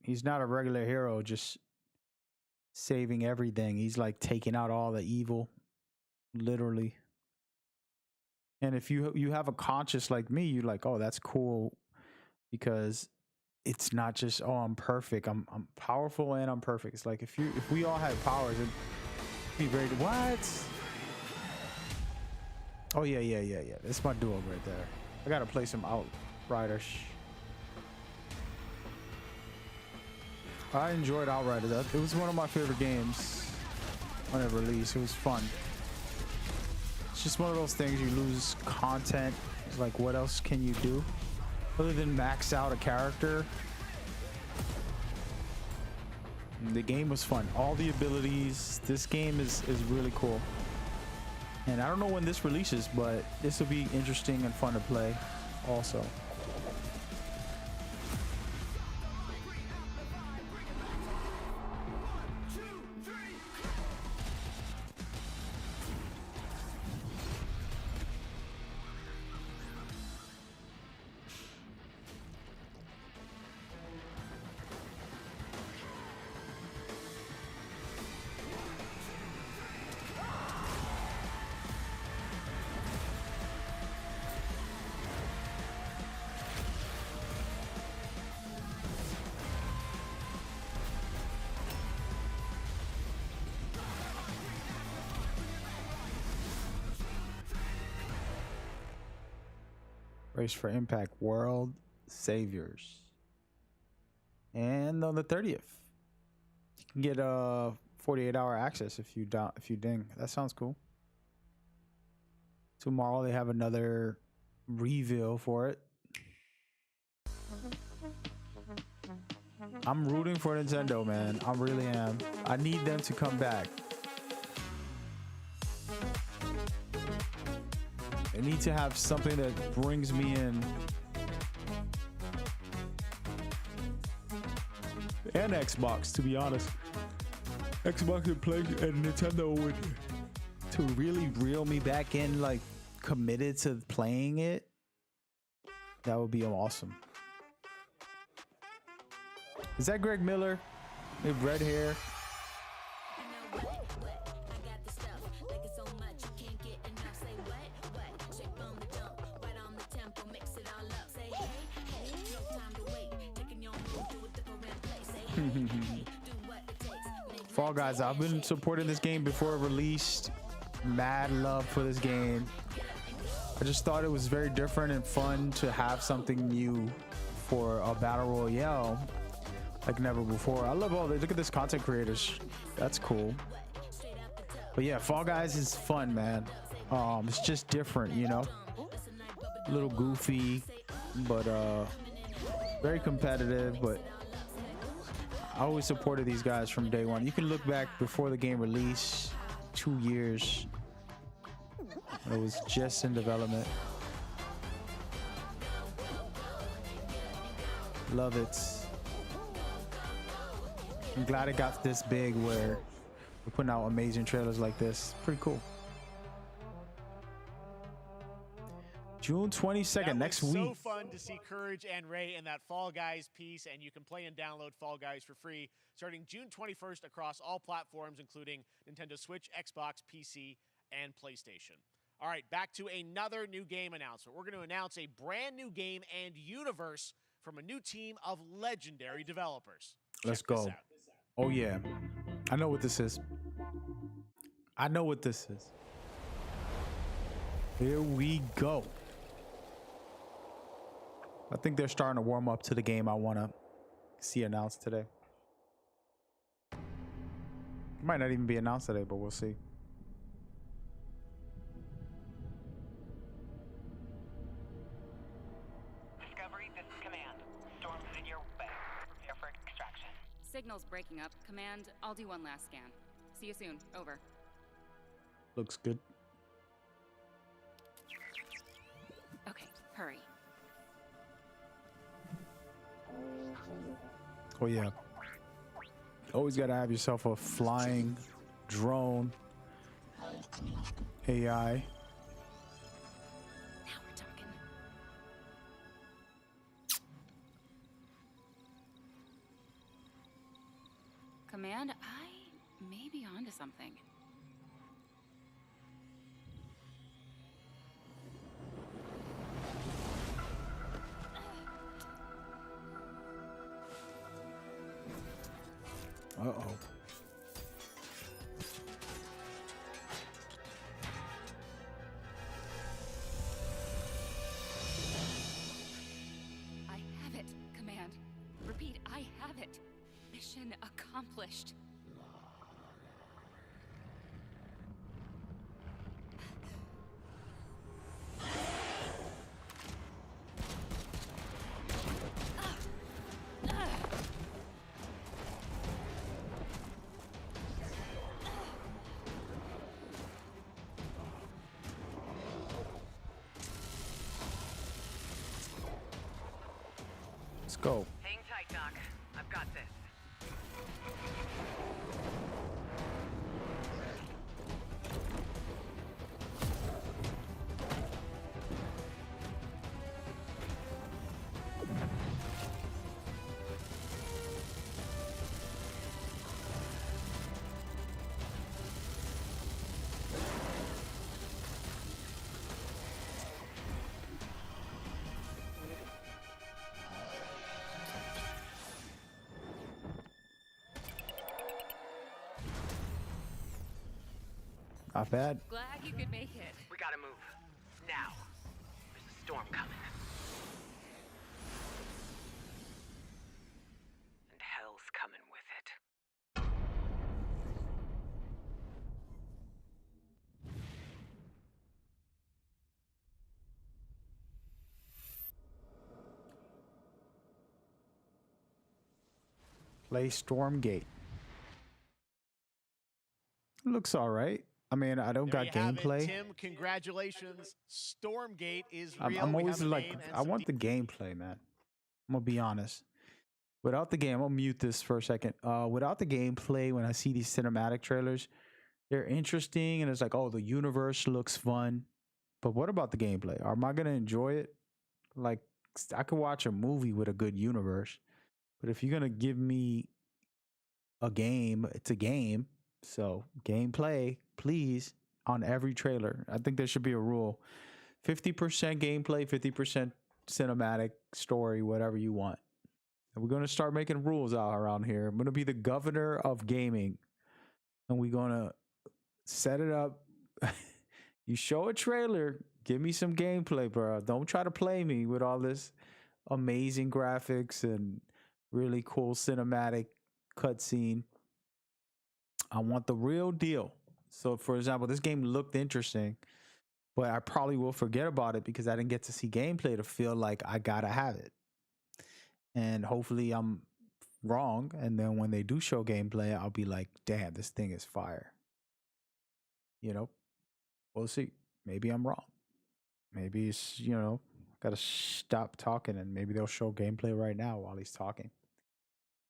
He's not a regular hero just saving everything. He's like taking out all the evil, literally. And if you have a conscience like me, you're like, oh, that's cool, because it's not just, oh, I'm perfect. I'm powerful and I'm perfect. It's like if we all had powers, it'd be very what? Oh yeah. That's my duo right there. I gotta play some Outriders. I enjoyed Outriders. It was one of my favorite games when it released. It was fun. It's just one of those things, you lose content. It's like, what else can you do other than max out a character? The game was fun. All the abilities. This game is really cool. And I don't know when this releases, but this will be interesting and fun to play also. Race for Impact World Saviors. And on the 30th, you can get a 48-hour access if you ding. That sounds cool. Tomorrow they have another reveal for it. I'm rooting for Nintendo, man. I really am. I need them to come back. I need to have something that brings me in. And Xbox, to be honest. Xbox and Nintendo would, to really reel me back in, like committed to playing it. That would be awesome. Is that Greg Miller? With red hair. Fall Guys, I've been supporting this game before it released. Mad love for this game. I just thought it was very different and fun to have something new for a battle royale like never before. I love all the, look at this content creators. That's cool. But yeah, Fall Guys is fun, man. It's just different, you know, a little goofy, but very competitive. But I always supported these guys from day one. You can look back before the game release, 2 years. It was just in development. Love it. I'm glad it got this big where we're putting out amazing trailers like this. Pretty cool. June 22nd, next week. So fun to see Courage and Ray in that Fall Guys piece, and you can play and download Fall Guys for free starting June 21st across all platforms, including Nintendo Switch, Xbox, PC, and PlayStation. All right, back to another new game announcement. We're going to announce a brand new game and universe from a new team of legendary developers. Let's go. Oh yeah, I know what this is. I know what this is. Here we go. I think they're starting to warm up to the game I want to see announced today. It might not even be announced today, but we'll see. Discovery, this is Command. Storm's in your way. Prepare for extraction. Signal's breaking up. Command, I'll do one last scan. See you soon. Over. Looks good. Okay, hurry. Oh yeah. Always got to have yourself a flying drone AI. Now we're talking. Command, I may be onto something. Uh-oh. I have it, Command. Repeat, I have it. Mission accomplished. Let's go. Hang tight, Doc. I've got this. Not bad. Glad you could make it. We gotta move. Now. There's a storm coming. And hell's coming with it. Play Stormgate. Looks all right. I mean, I don't There got you have it, gameplay. Tim, congratulations. Stormgate is I'm real. I'm We always have a like, name and I some want the gameplay, man. I'm gonna be honest. Without the game, I'll mute this for a second. Without the gameplay, when I see these cinematic trailers, they're interesting and it's like, oh, the universe looks fun. But what about the gameplay? Am I gonna enjoy it like I could watch a movie with a good universe, but if you're gonna give me a game, it's a game. So gameplay, please, on every trailer. I think there should be a rule: 50% gameplay, 50% cinematic story, whatever you want. And we're gonna start making rules out around here. I'm gonna be the governor of gaming, and we're gonna set it up. You show a trailer, give me some gameplay, bro. Don't try to play me with all this amazing graphics and really cool cinematic cutscene. I want the real deal. So, for example, this game looked interesting, but I probably will forget about it because I didn't get to see gameplay to feel like I gotta have it. And hopefully I'm wrong. And then when they do show gameplay, I'll be like, damn, this thing is fire. You know? We'll see. Maybe I'm wrong. Maybe it's, gotta stop talking and maybe they'll show gameplay right now while he's talking.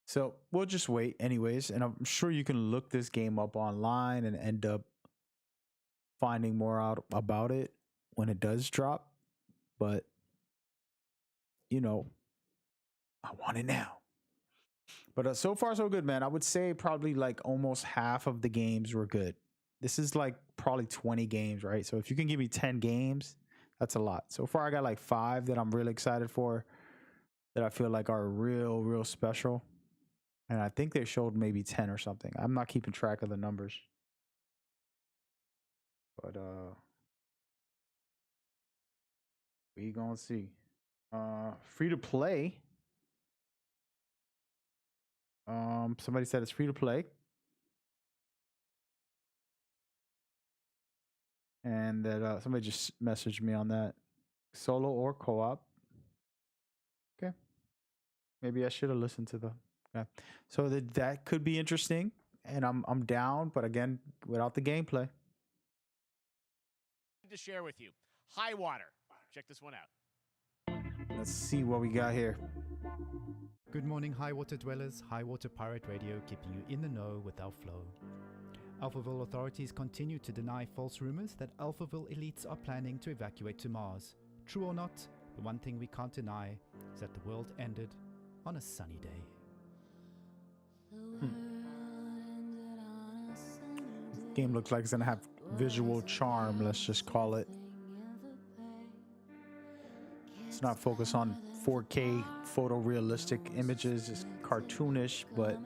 So we'll just wait anyways. And I'm sure you can look this game up online and end up finding more out about it when it does drop. But, I want it now. But so far, so good, man. I would say probably like almost half of the games were good. This is like probably 20 games, right? So if you can give me 10 games, that's a lot. So far, I got like 5 that I'm really excited for, that I feel like are real, real special. And I think they showed maybe 10 or something. I'm not keeping track of the numbers. But we gonna see. Free to play. Somebody said it's free to play. And that somebody just messaged me on that. Solo or co-op. Okay. Maybe I should have listened to the. Okay. So that could be interesting, and I'm down, but again, without the gameplay. To share with you, High Water. Check this one out. Let's see what we got here. Good morning, High Water dwellers. High Water Pirate Radio, keeping you in the know with our flow. Alphaville authorities continue to deny false rumors that Alphaville elites are planning to evacuate to Mars. True or not, the one thing we can't deny is that the world ended on a sunny day. Game looks like it's gonna have visual charm, let's just call it. It's not focused on 4K photorealistic images, it's cartoonish, but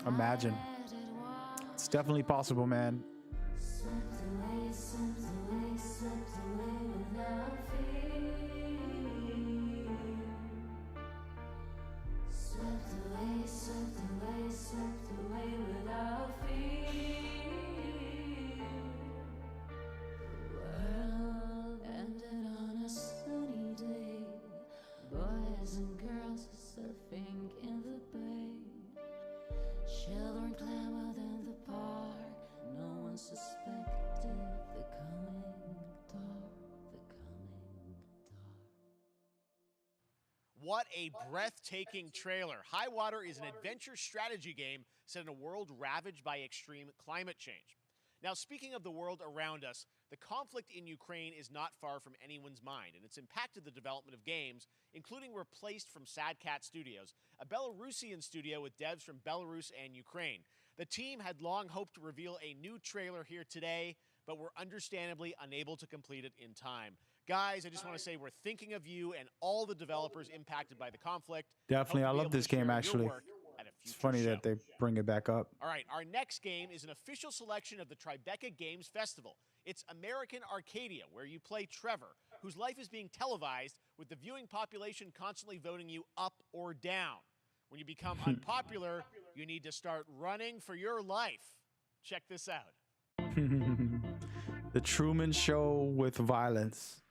imagine. It's definitely possible, man. What a breathtaking trailer. High Water is an adventure strategy game set in a world ravaged by extreme climate change. Now, speaking of the world around us, the conflict in Ukraine is not far from anyone's mind, and it's impacted the development of games, including Replaced from Sad Cat Studios, a Belarusian studio with devs from Belarus and Ukraine. The team had long hoped to reveal a new trailer here today, but were understandably unable to complete it in time. Guys, I just want to say we're thinking of you and all the developers impacted by the conflict. Definitely, I love this game, actually. It's funny that they bring it back up. All right, our next game is an official selection of the Tribeca Games Festival. It's American Arcadia, where you play Trevor, whose life is being televised with the viewing population constantly voting you up or down. When you become unpopular, you need to start running for your life. Check this out. The Truman Show with violence.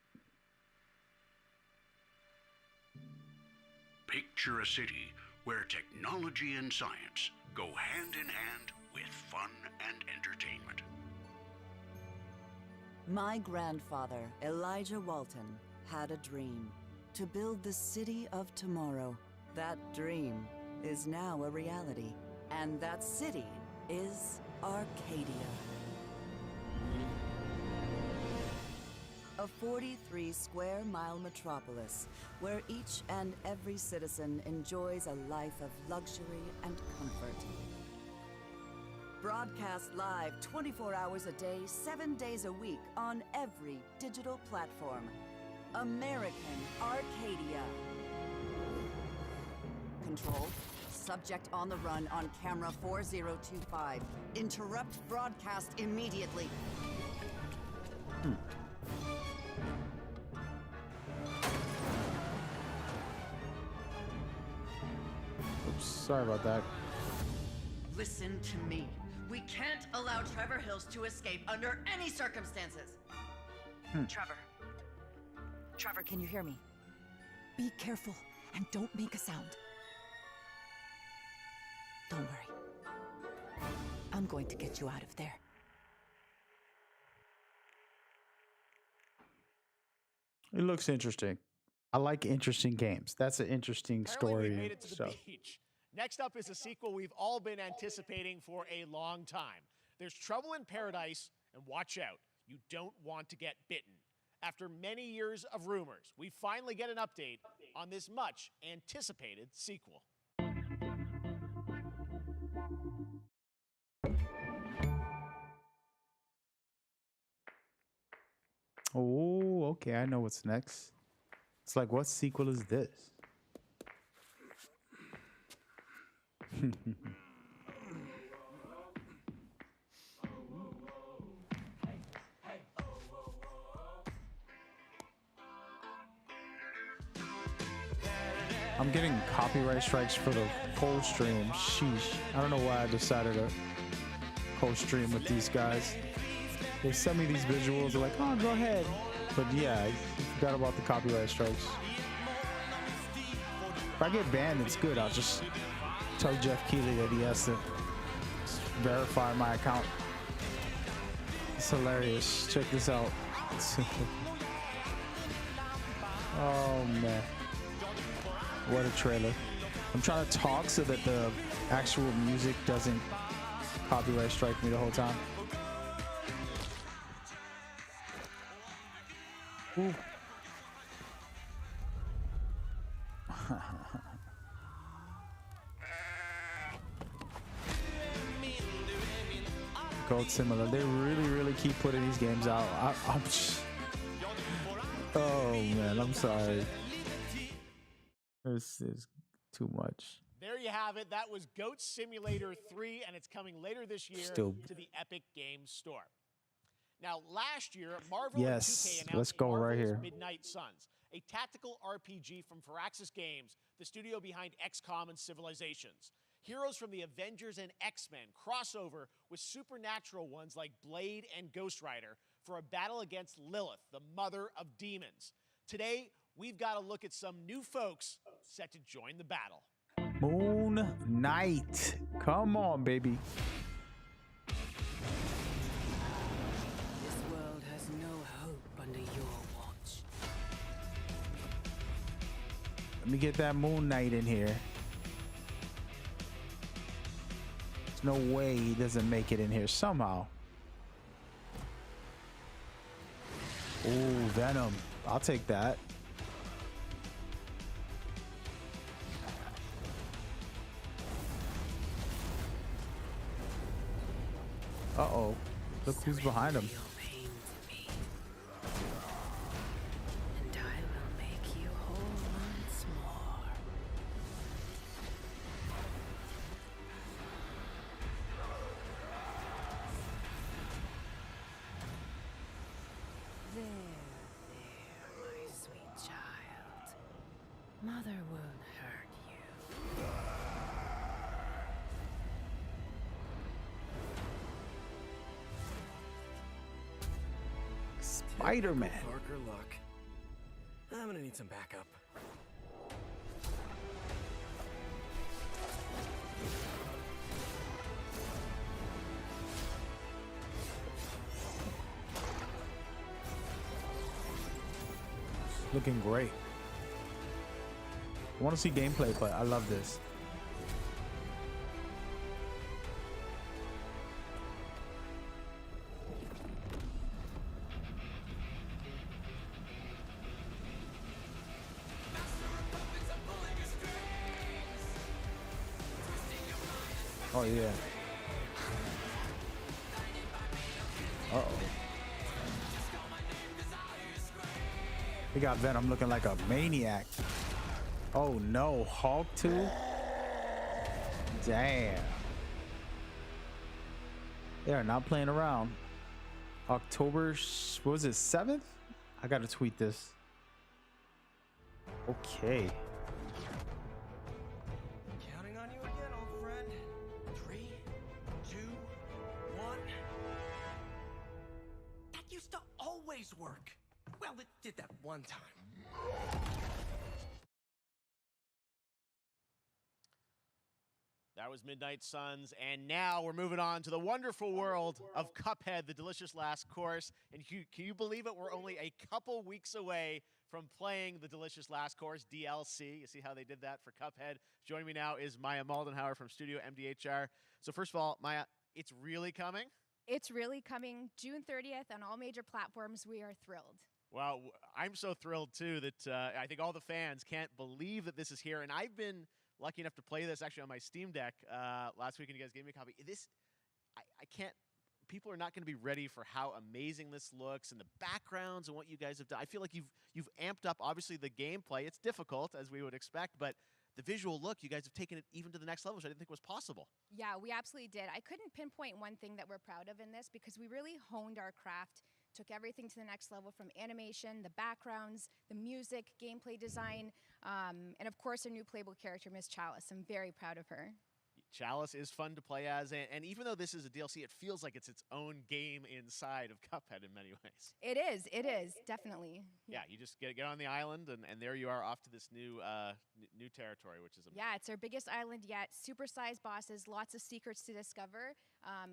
Picture a city where technology and science go hand in hand with fun and entertainment. My grandfather, Elijah Walton, had a dream to build the city of tomorrow. That dream is now a reality, and that city is Arcadia. A 43-square-mile metropolis where each and every citizen enjoys a life of luxury and comfort. Broadcast live 24 hours a day, 7 days a week on every digital platform. American Arcadia. Control. Subject on the run on camera 4025. Interrupt broadcast immediately. Oops, sorry about that. Listen to me. We can't allow Trevor Hills to escape under any circumstances. Trevor. Trevor, can you hear me? Be careful and don't make a sound. Don't worry. I'm going to get you out of there. It looks interesting. I like interesting games. That's an interesting Apparently story. we made it to the So, beach. Next up is a sequel we've all been anticipating for a long time. There's Trouble in Paradise, and watch out, you don't want to get bitten. After many years of rumors, we finally get an update on this much anticipated sequel. oh, okay. I know what's next. It's like, what sequel is this? I'm getting copyright strikes for the co-stream. Sheesh. I don't know why I decided to co-stream with these guys. They send me these visuals. They're like, oh, go ahead. But yeah, I forgot about the copyright strikes. If I get banned, it's good. I'll just tell Jeff Keighley that he has to verify my account. It's hilarious. Check this out. Oh, man. What a trailer. I'm trying to talk so that the actual music doesn't copyright strike me the whole time. Ooh. Goat Similar. They really keep putting these games out. I'm just... Oh man, I'm sorry. This is too much. There you have it. That was Goat Simulator 3, and it's coming later this year Still. to the Epic Games Store. Now, last year, Marvel Yes, and 2K announced let's go right Marvel's here. Midnight Suns, a tactical RPG from Firaxis Games, the studio behind XCOM and Civilizations. Heroes from the Avengers and X-Men crossover with supernatural ones like Blade and Ghost Rider for a battle against Lilith, the mother of demons. Today, we've got to look at some new folks set to join the battle. Moon Knight. Come on, baby. This world has no hope under your watch. Let me get that Moon Knight in here. There's no way he doesn't make it in here somehow. Ooh, Venom. I'll take that. Uh-oh. Look who's behind him. And I will make you whole once more. There, my sweet child. Mother won't hurt you. Spider-Man. Parker luck. I'm gonna need some backup. Looking great. I want to see gameplay, but I love this. Oh, yeah. Uh-oh. He got Venom looking like a maniac. Oh, no. Hulk, too? Damn. They are not playing around. October, what was it, 7th? I gotta tweet this. Okay. Counting on you again, old friend. 3, 2, 1. That used to always work. Well, it did that one time. That was Midnight Suns, and now we're moving on to the wonderful world of Cuphead, the delicious last course. And can you believe it? We're only a couple weeks away from playing the delicious last course, DLC. You see how they did that for Cuphead? Joining me now is Maya Moldenhauer from Studio MDHR. So first of all, Maya, it's really coming? It's really coming June 30th on all major platforms. We are thrilled. Well, I'm so thrilled, too, that I think all the fans can't believe that this is here. And I've been lucky enough to play this actually on my Steam Deck last week, and you guys gave me a copy. I can't. People are not going to be ready for how amazing this looks and the backgrounds and what you guys have done. I feel like you've amped up, obviously, the gameplay. It's difficult, as we would expect, but the visual look, you guys have taken it even to the next level, which I didn't think was possible. Yeah, we absolutely did. I couldn't pinpoint one thing that we're proud of in this because we really honed our craft, took everything to the next level from animation, the backgrounds, the music, gameplay design, and of course our new playable character, Miss Chalice. I'm very proud of her. Chalice is fun to play as, and even though this is a DLC, it feels like it's its own game inside of Cuphead in many ways. It is, definitely. Yeah, you just get on the island, and there you are off to this new new territory, which is amazing. Yeah, it's our biggest island yet, super-sized bosses, lots of secrets to discover.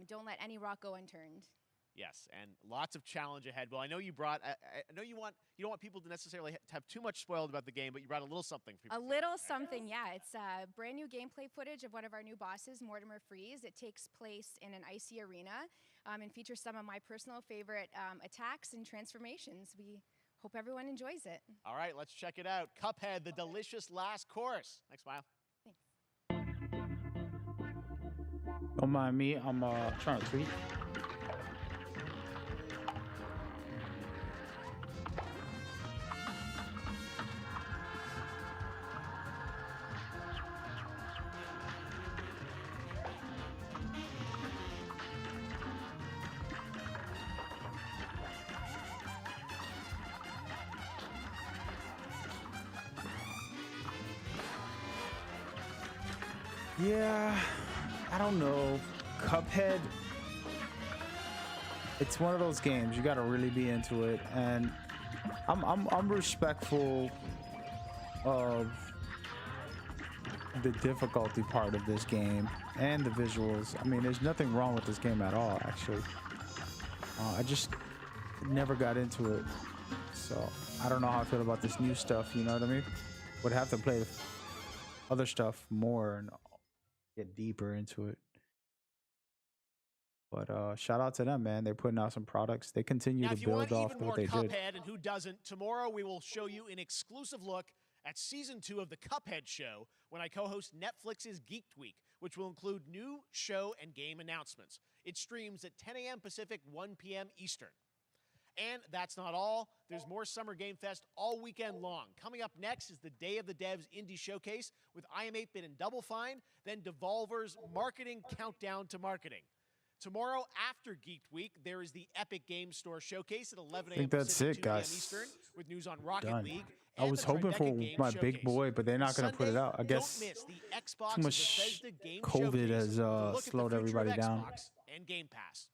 Don't let any rock go unturned. Yes, and lots of challenge ahead. Well, I know you brought. I know you don't want people to necessarily have too much spoiled about the game, but you brought a little something for people. A little something, yeah. It's brand new gameplay footage of one of our new bosses, Mortimer Freeze. It takes place in an icy arena and features some of my personal favorite attacks and transformations. We hope everyone enjoys it. All right, let's check it out. Cuphead, the delicious last course. Thanks, Mile. Don't mind me. I'm trying to tweet. Yeah, I don't know. Cuphead, it's one of those games you got to really be into it, and I'm respectful of the difficulty part of this game and the visuals. I mean, there's nothing wrong with this game at all, actually. I just never got into it, so I don't know how I feel about this new stuff. You know what I mean? Would have to play the other stuff more and get deeper into it. But shout out to them, man. They're putting out some products. They continue to build off what they did. If you want even more Cuphead, and who doesn't, tomorrow we will show you an exclusive look at Season 2 of the Cuphead Show when I co-host Netflix's Geeked Week, which will include new show and game announcements. It streams at 10 a.m. Pacific, 1 p.m. Eastern. And that's not all. There's more Summer Game Fest all weekend long. Coming up next is the Day of the Devs Indie Showcase with iam8bit and Double Fine, then Devolver's Marketing Countdown to Marketing. Tomorrow after Geeked Week, there is the Epic Games Store Showcase at 11 a.m. I think that's Pacific, it, 2 p.m. guys. Eastern with news on Rocket Done. League. I was hoping for my big boy, but they're not going to put it out. I guess Don't miss the Xbox too much Bethesda Game COVID Showcase has to look at the slowed future of everybody down. Xbox and Game Pass.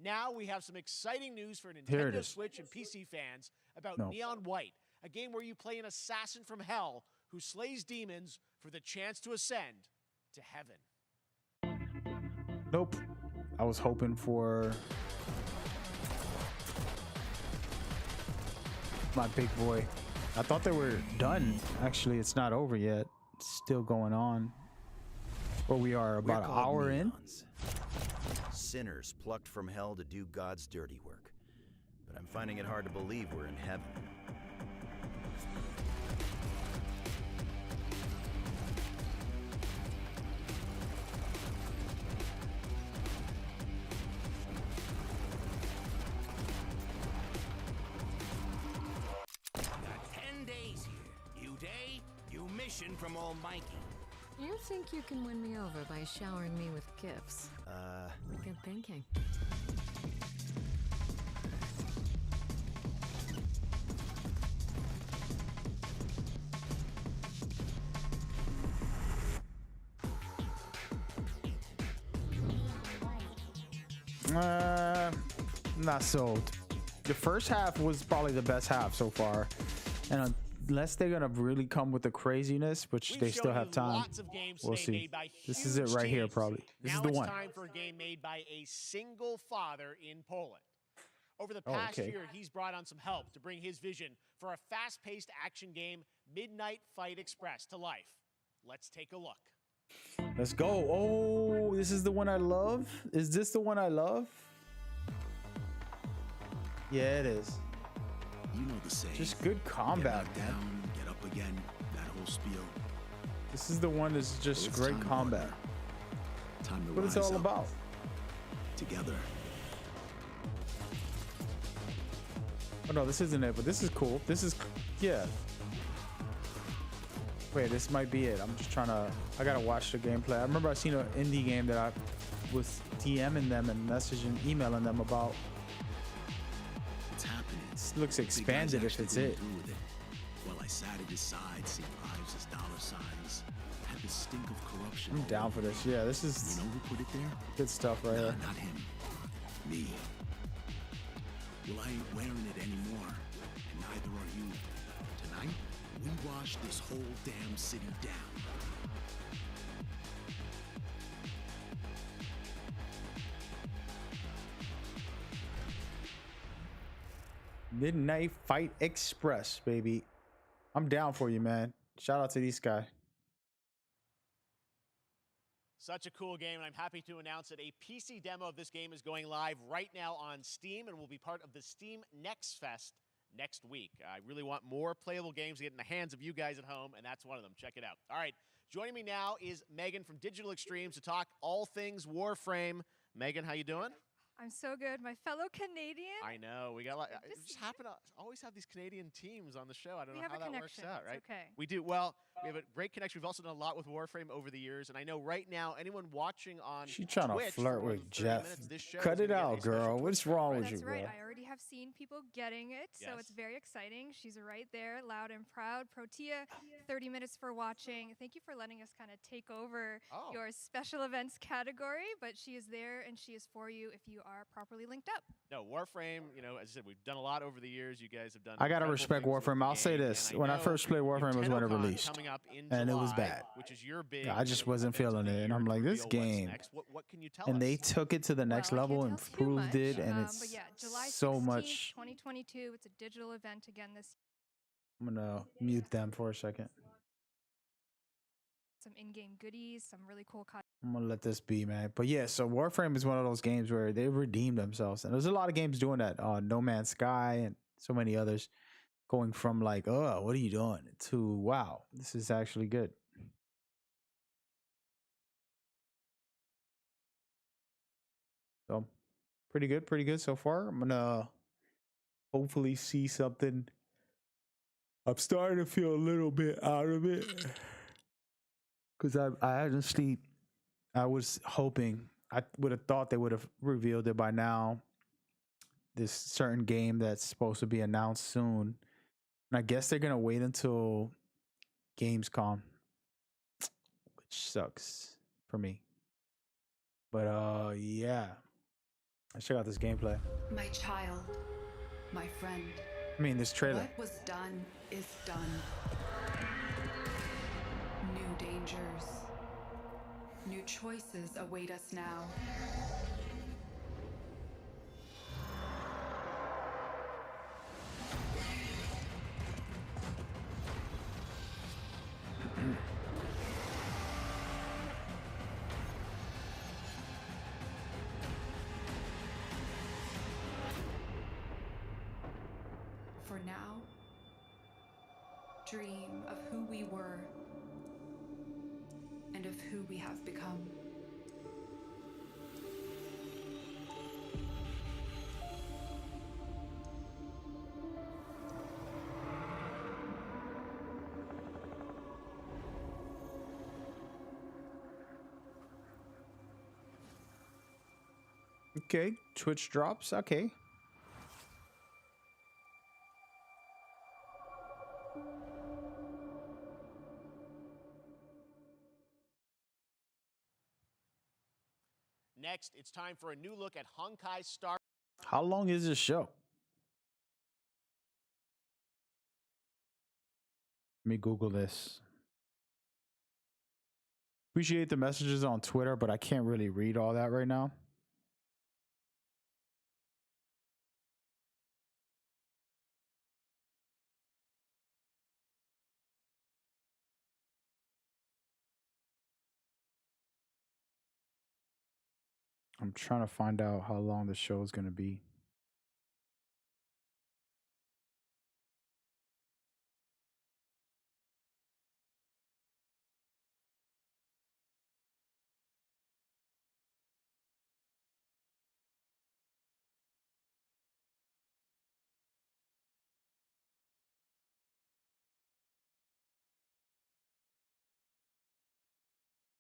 Now we have some exciting news for Here it Nintendo is. Switch and PC fans about No. Neon White, a game where you play an assassin from hell who slays demons for the chance to ascend to heaven. Nope. I was hoping for my big boy. I thought they were done. Actually, it's not over yet. It's still going on. Well, we are about an hour in. Sinners plucked from hell to do God's dirty work. But I'm finding it hard to believe we're in heaven. waiting from Almighty. You think you can win me over by showering me with gifts? Good thinking. Not sold. The first half was probably the best half so far, and unless they're gonna really come with the craziness, which they still have time, we'll see. This is it right here, probably. This is the one. Now it's time for a game made by a single father in Poland. Over the past year, he's brought on some help to bring his vision for a fast-paced action game, Midnight Fight Express, to life. Let's take a look. Let's go. Oh, this is the one I love. Is this the one I love? Yeah, it is. You know the saying. Just good combat, get down, get up again, that whole spiel. This is the one that's just great combat. Time to what it's rise all up about. Together. Oh no, this isn't it, but this is cool. This is, yeah. Wait, this might be it. I'm just trying to, I gotta watch the gameplay. I remember I seen an indie game that I was DMing them and messaging, emailing them about. It's happening. This looks expanded if it's it. While I sat at his side, seeing lives as dollar signs, had the stink of corruption. I'm down for this. Yeah, this is, you know who put it there? Good stuff right here. Not him. Me. Well, I ain't wearing it anymore, and neither are you. Tonight, we wash this whole damn city down. Midnight Fight Express, baby. I'm down for you, man. Shout out to these guys. Such a cool game, and I'm happy to announce that a PC demo of this game is going live right now on Steam and will be part of the Steam Next Fest next week. I really want more playable games to get in the hands of you guys at home, and that's one of them. Check it out. All right, joining me now is Megan from Digital Extremes to talk all things Warframe. Megan, how you doing? I'm so good. My fellow Canadian. I know. We got we just happen to always have these Canadian teams on the show. I don't know how that works out, right? Okay. We do. Well, we have a great connection. We've also done a lot with Warframe over the years, and I know right now anyone watching on She trying Twitch to flirt for more with than 30 Jeff. minutes, this show Cut is it gonna get a out, special girl. Twitch What's wrong with That's you, right. bro? I already have seen people getting it, so Yes. it's very exciting. She's right there, loud and proud. Protea, 30 minutes for watching. Thank you for letting us kind of take over your special events category, but she is there and she is for you if you are properly linked up. No, Warframe, you know, as I said, we've done a lot over the years. You guys have done I gotta incredible respect things with Warframe. the I'll say game, this: and I when I know first played Warframe was when it NintendoCon released, coming up in and it was July, bad. which is your big, I just wasn't feeling it, and I'm like, this game. What can you tell And us? they took it to the next level, improved it, and but it's yeah, July 16th, so much. 2022. It's a digital event again this I'm gonna mute them for a second. some in-game goodies, some really cool I'm gonna let this be, man. But yeah, so Warframe is one of those games where they redeemed themselves, and there's a lot of games doing that. No Man's Sky and so many others, going from like, oh, what are you doing, to wow, this is actually good. So pretty good so far. I'm gonna hopefully see something. I'm starting to feel a little bit out of it because I honestly, I was hoping, I would have thought they would have revealed it by now. This certain game that's supposed to be announced soon, and I guess they're gonna wait until Gamescom, which sucks for me. But yeah, let's check out this gameplay. My child, my friend. I mean, this trailer. What was done is done. New dangers. New choices await us now. For now, dream of who we were and of who we have become. Okay, Twitch drops. Okay. Next, it's time for a new look at Honkai Star. How long is this show? Let me Google this. Appreciate the messages on Twitter, but I can't really read all that right now. I'm trying to find out how long the show is going to be.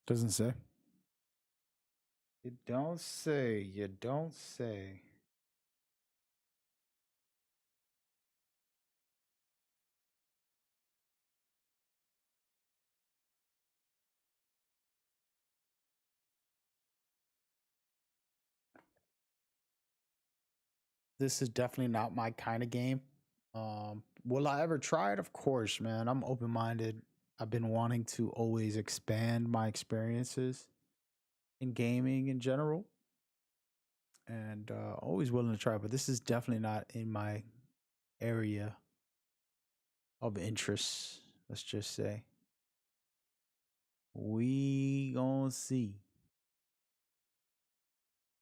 Doesn't say. You don't say. You don't say. This is definitely not my kind of game. Will I ever try it? Of course, man. I'm open-minded. I've been wanting to always expand my experiences in gaming in general, and always willing to try, but this is definitely not in my area of interest, let's just say. We gonna see.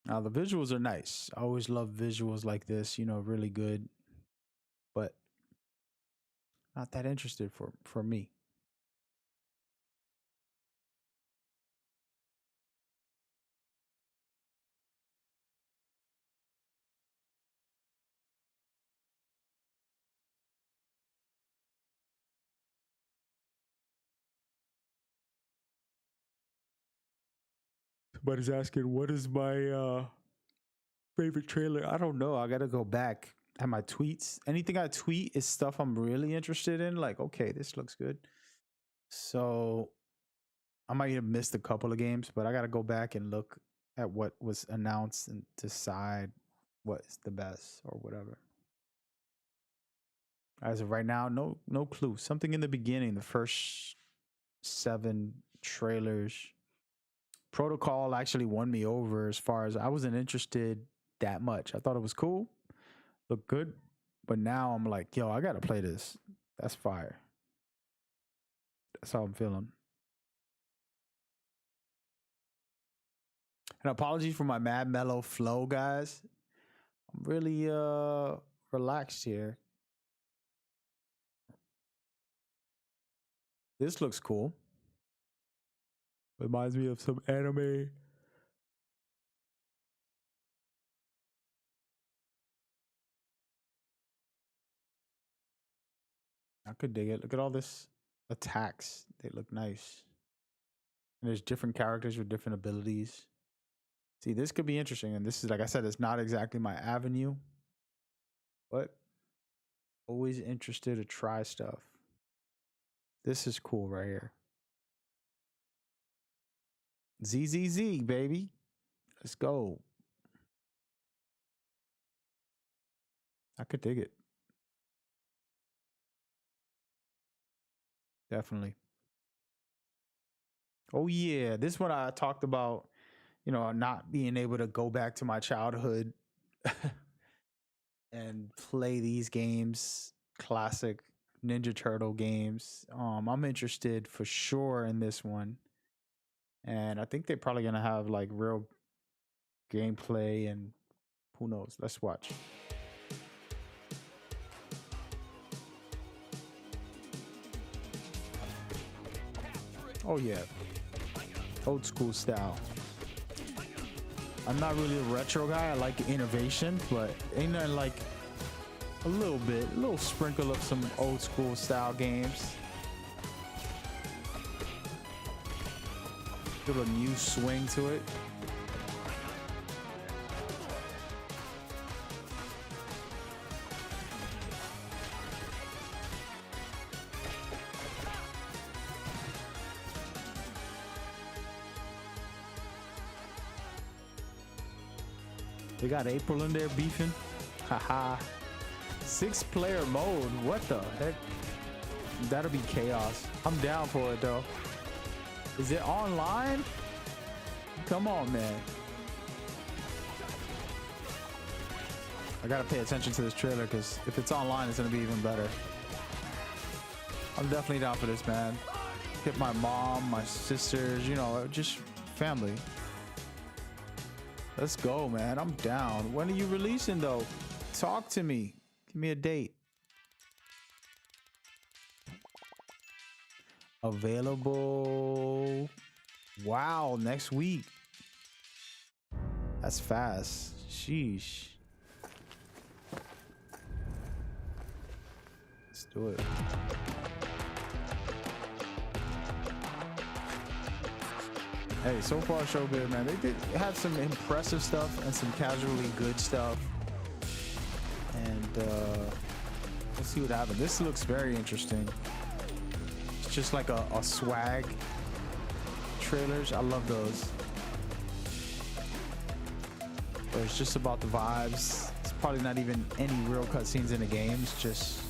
Now the visuals are nice. I always love visuals like this, you know, really good, but not that interested for me. Somebody's asking, what is my favorite trailer? I don't know. I gotta go back at my tweets. Anything I tweet is stuff I'm really interested in. Like, okay, this looks good. So I might have missed a couple of games, but I gotta go back and look at what was announced and decide what is the best or whatever. As of right now, no clue. Something in the beginning, the first 7 trailers. Protocol actually won me over as far as I wasn't interested that much. I thought it was cool, looked good, but now I'm like, yo, I gotta play this. That's fire. That's how I'm feeling. And apologies for my mad mellow flow, guys. I'm really relaxed here. This looks cool. Reminds me of some anime. I could dig it. Look at all this attacks. They look nice. And there's different characters with different abilities. See, this could be interesting. And this is, like I said, it's not exactly my avenue, but always interested to try stuff. This is cool right here. ZZZ, baby. Let's go. I could dig it. Definitely. Oh, yeah. This one I talked about, you know, not being able to go back to my childhood and play these games, classic Ninja Turtle games. I'm interested for sure in this one. And I think they're probably going to have like real gameplay and who knows. Let's watch. Oh, yeah. Old school style. I'm not really a retro guy. I like innovation, but ain't nothing like a little sprinkle of some old school style games. Give a new swing to it. They got April in there beefing. Haha. 6-player mode. What the heck? That'll be chaos. I'm down for it though. Is it online? Come on, man. I gotta pay attention to this trailer because if it's online, it's gonna be even better. I'm definitely down for this, man. Get my mom, my sisters, you know, just family. Let's go, man. I'm down. When are you releasing though? Talk to me. Give me a date. Available. Wow, next week. That's fast. Sheesh. Let's do it. Hey, so far so good, man. They did have some impressive stuff and some casually good stuff. And let's see what happens. This looks very interesting. It's just like a swag trailers. I love those. Where it's just about the vibes. It's probably not even any real cutscenes in the game. It's just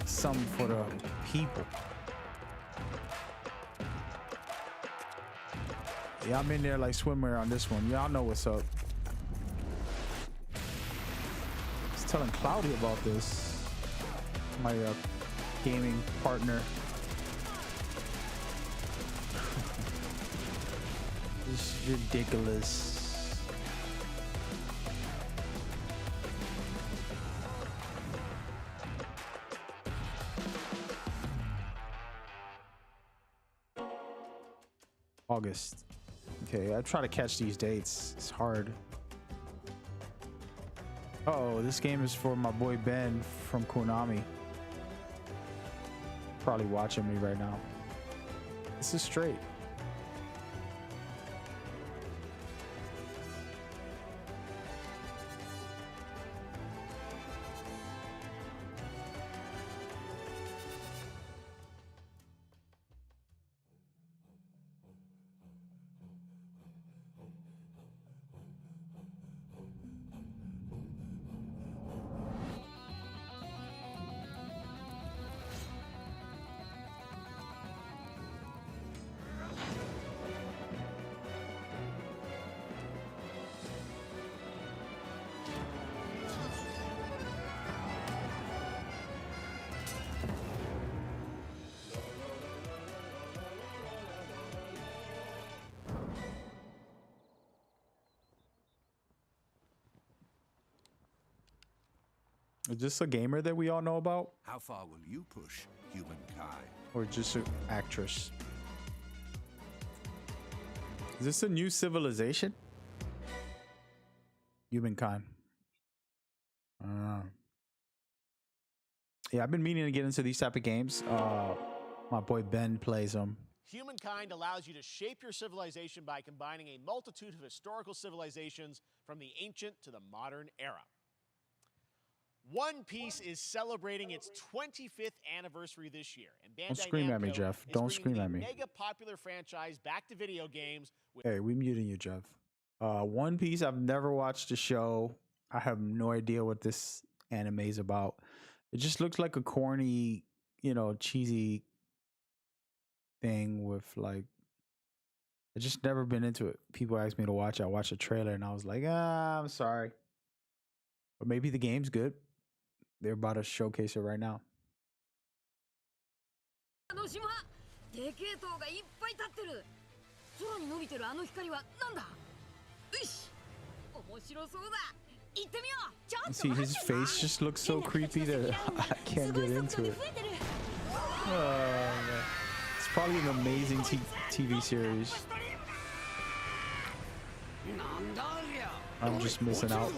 some for the people. Yeah, I'm in there like swimwear on this one. Y'all know what's up. I was telling Cloudy about this. My gaming partner. This is ridiculous. August. Okay, I try to catch these dates. It's hard. Uh-oh, this game is for my boy Ben from Konami. Probably watching me right now. This is straight. Is this a gamer that we all know about? How far will you push humankind? Or just an actress? Is this a new civilization? Humankind. Yeah, I've been meaning to get into these type of games. My boy Ben plays them. Humankind allows you to shape your civilization by combining a multitude of historical civilizations from the ancient to the modern era. One Piece is celebrating its 25th anniversary this year, and Bandai Don't scream at me, Namco Jeff. is Don't bringing scream the at me. mega popular franchise back to video games. Hey, we muting you, Jeff. One Piece, I've never watched the show. I have no idea what this anime is about. It just looks like a corny, you know, cheesy thing with like, I just never been into it. People asked me to watch it. I watched a trailer and I was like, I'm sorry. But maybe the game's good. They're about to showcase it right now. See, his face just looks so creepy that I can't get into it. It's probably an amazing TV series. I'm just missing out.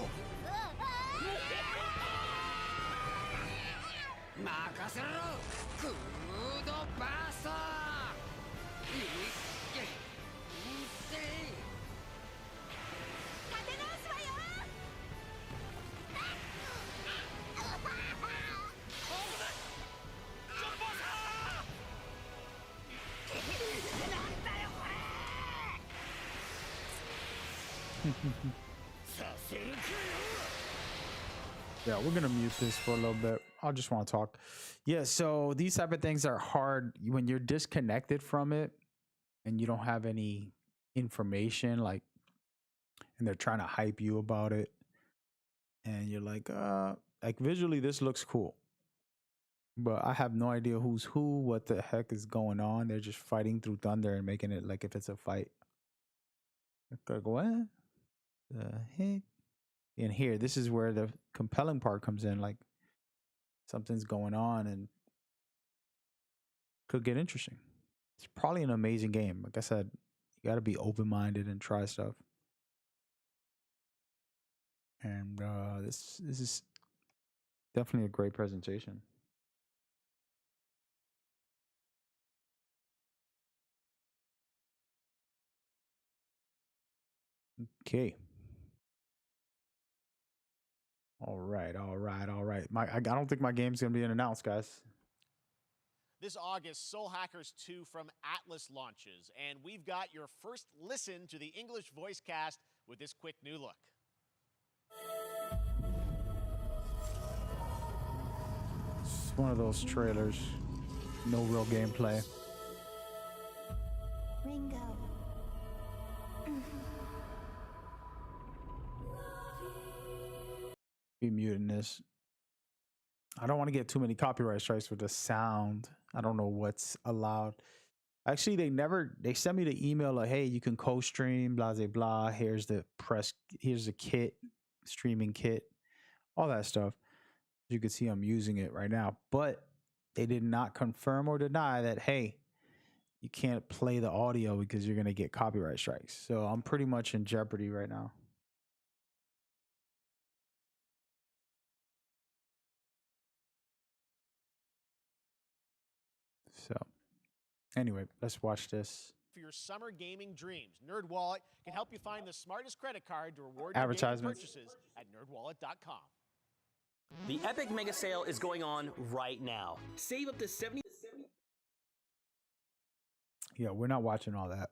Yeah, we're gonna mute this for a little bit. I just want to talk. Yeah, so these type of things are hard when you're disconnected from it and you don't have any information, like, and they're trying to hype you about it, and you're like visually this looks cool, but I have no idea who's who, what the heck is going on. They're just fighting through thunder and making it like if it's a fight. Like, what the heck? And here, this is where the compelling part comes in. Like, something's going on and could get interesting. It's probably an amazing game. Like I said, you got to be open-minded and try stuff. And this is definitely a great presentation. Okay. All right. I don't think my game's gonna be announced, guys. This August, Soul Hackers 2 from Atlas launches, and we've got your first listen to the English voice cast with this quick new look. It's one of those trailers, no real gameplay. Ringo. Be muting this. I don't want to get too many copyright strikes with the sound. I don't know what's allowed. Actually, they sent me the email like, hey, you can co-stream, blah, blah, blah. Here's the kit, streaming kit, all that stuff. You can see I'm using it right now, but they did not confirm or deny that, hey, you can't play the audio because you're going to get copyright strikes. So I'm pretty much in jeopardy right now. So anyway, let's watch this. For your summer gaming dreams, NerdWallet can help you find the smartest credit card to reward your gaming purchases at nerdwallet.com. The Epic Mega Sale is going on right now. Save up to 70. Yeah, we're not watching all that.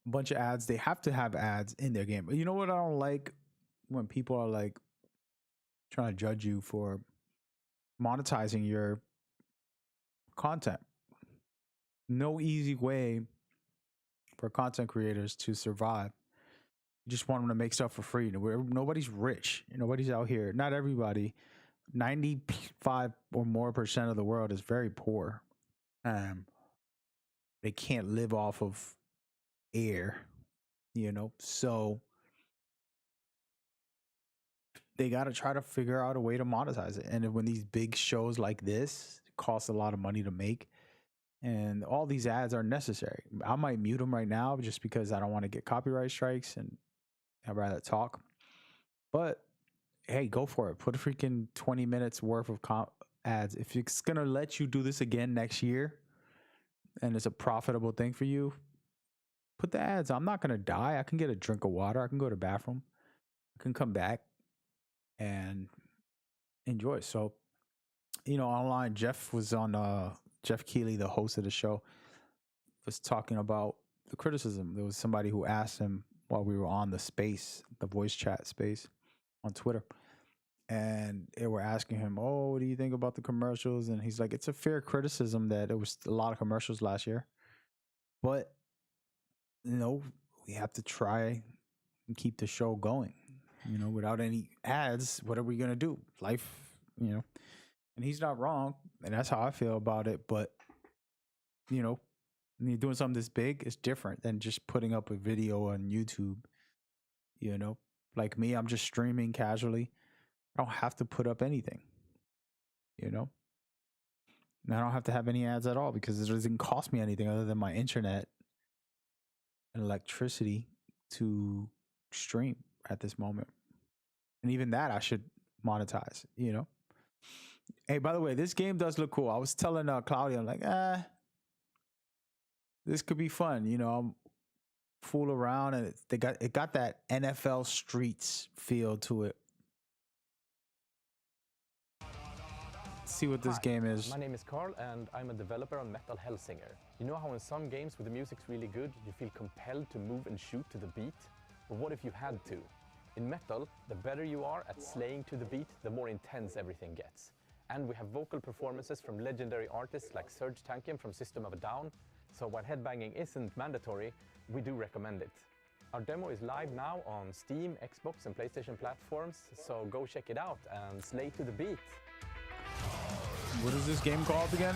Bunch of ads. They have to have ads in their game. But you know what I don't like? When people are like trying to judge you for monetizing your content. No easy way for content creators to survive. You just want them to make stuff for free. Nobody's rich. Nobody's out here. Not everybody. 95% or more of the world is very poor. They can't live off of air, so they got to try to figure out a way to monetize it. And when these big shows like this cost a lot of money to make, and all these ads are necessary. I might mute them right now just because I don't want to get copyright strikes and I'd rather talk. But hey, go for it. Put a freaking 20 minutes worth of ads. If it's going to let you do this again next year and it's a profitable thing for you, put the ads. I'm not going to die. I can get a drink of water. I can go to the bathroom. I can come back and enjoy. So, online, Jeff was on, Jeff Keighley, the host of the show, was talking about the criticism. There was somebody who asked him while we were on the voice chat space on Twitter. And they were asking him, oh, what do you think about the commercials? And he's like, it's a fair criticism that there was a lot of commercials last year. But, we have to try and keep the show going. Without any ads, what are we going to do? Life, and he's not wrong. And that's how I feel about it. But, when you're doing something this big, it's different than just putting up a video on YouTube. Like me, I'm just streaming casually. I don't have to put up anything, And I don't have to have any ads at all because it doesn't cost me anything other than my internet and electricity to stream at this moment. And even that I should monetize, Hey, by the way, this game does look cool. I was telling Claudia, I'm like, this could be fun. I'm fool around, and it got that NFL Streets feel to it. see what this game is. My name is Carl, and I'm a developer on Metal Hellsinger. You know how in some games where the music's really good, you feel compelled to move and shoot to the beat? But what if you had to? In Metal, the better you are at slaying to the beat, the more intense everything gets. And we have vocal performances from legendary artists like Serge Tankian from System of a Down, so while headbanging isn't mandatory, we do recommend it. Our demo is live now on Steam, Xbox, and PlayStation platforms, so go check it out and slay to the beat. What is this game called again?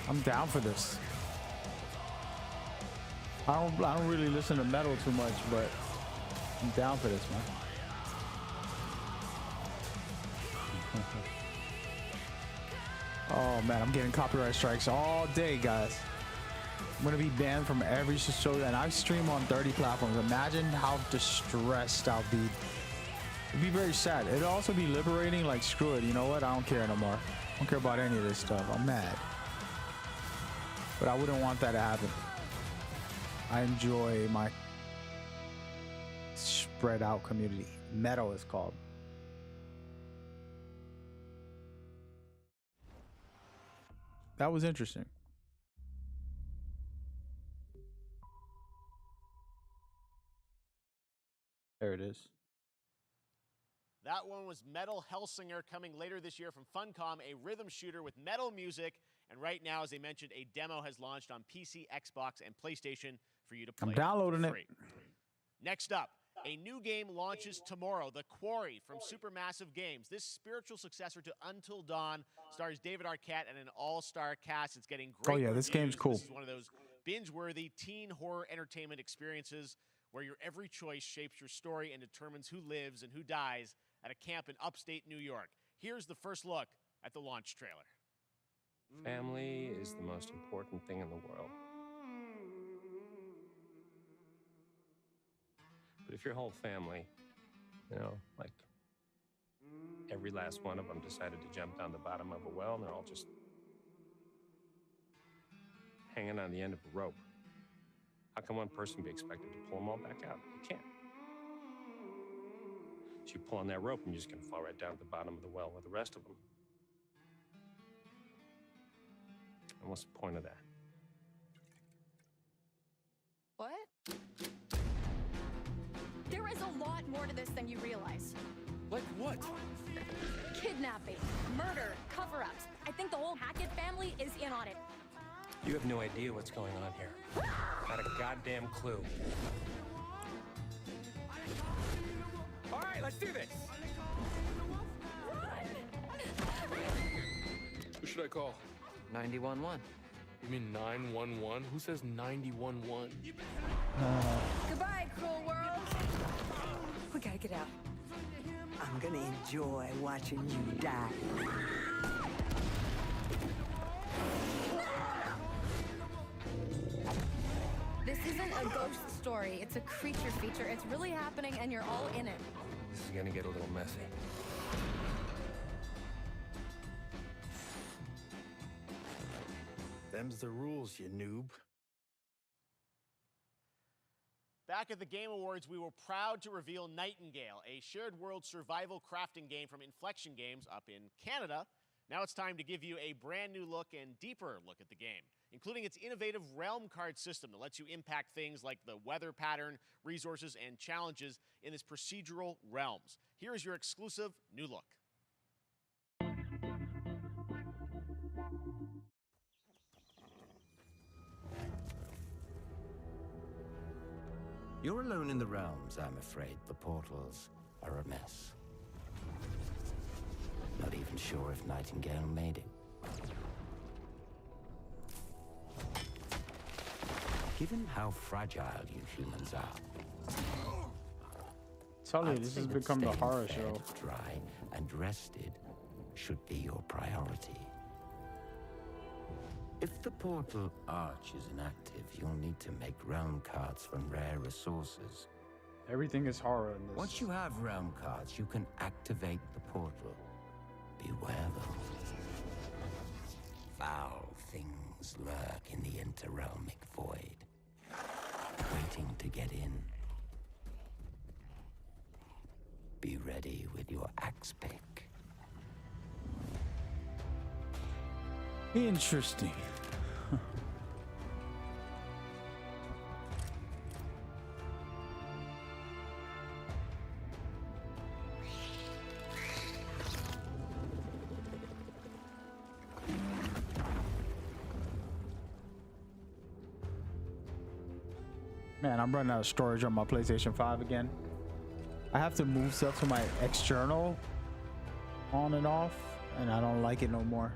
I'm down for this. I don't really listen to metal too much, but I'm down for this, man. Oh man, I'm getting copyright strikes all day, guys. I'm gonna be banned from every social, and I stream on 30 platforms. Imagine how distressed I'll be. It'd be very sad. It'd also be liberating, like screw it, you know what? I don't care no more. I don't care about any of this stuff. I'm mad. But I wouldn't want that to happen. I enjoy my spread out community. Metal is called. That was interesting. There it is. That one was Metal Hellsinger, coming later this year from Funcom, a rhythm shooter with metal music. And right now, as I mentioned, a demo has launched on PC, Xbox, and PlayStation for you to play. I'm downloading it. Next up, a new game launches tomorrow, The Quarry from Supermassive Games. This spiritual successor to Until Dawn stars David Arquette and an all-star cast. It's getting great Oh yeah, this game's cool. This is one of those binge-worthy teen horror entertainment experiences where your every choice shapes your story and determines who lives and who dies at a camp in upstate New York. Here's the first look at the launch trailer. Family is the most important thing in the world. But if your whole family, you know, like every last one of them decided to jump down the bottom of a well and they're all just hanging on the end of a rope, how can one person be expected to pull them all back out? You can't. So you pull on that rope and you're just gonna fall right down to the bottom of the well with the rest of them. And what's the point of that? What? There is a lot more to this than you realize. Like what? Kidnapping, murder, cover-ups. I think the whole Hackett family is in on it. You have no idea what's going on here. Not a goddamn clue. All right, let's do this. Who should I call? 911. You mean 911? Who says 911? Goodbye, cruel world. We gotta get out. I'm gonna enjoy watching you die. This isn't a ghost story. It's a creature feature. It's really happening, and you're all in it. This is gonna get a little messy. Them's the rules, you noob. Back at the Game Awards, we were proud to reveal Nightingale, a shared world survival crafting game from Inflection Games up in Canada. Now it's time to give you a brand new look and deeper look at the game, including its innovative realm card system that lets you impact things like the weather pattern, resources, and challenges in this procedural realms. Here is your exclusive new look. You're alone in the realms, I'm afraid. The portals are a mess. Not even sure if Nightingale made it. Given how fragile you humans are, Tell you, this has become the horror show. Dry and rested should be your priority. If the portal arch is inactive, you'll need to make realm cards from rare resources. Everything is horror in this. Once you have realm cards, you can activate the portal. Beware though. Foul things lurk in the interrealmic void, waiting to get in. Be ready with your axe pick. Interesting. Man, I'm running out of storage on my PlayStation 5 again. I have to move stuff to my external on and off, and I don't like it no more.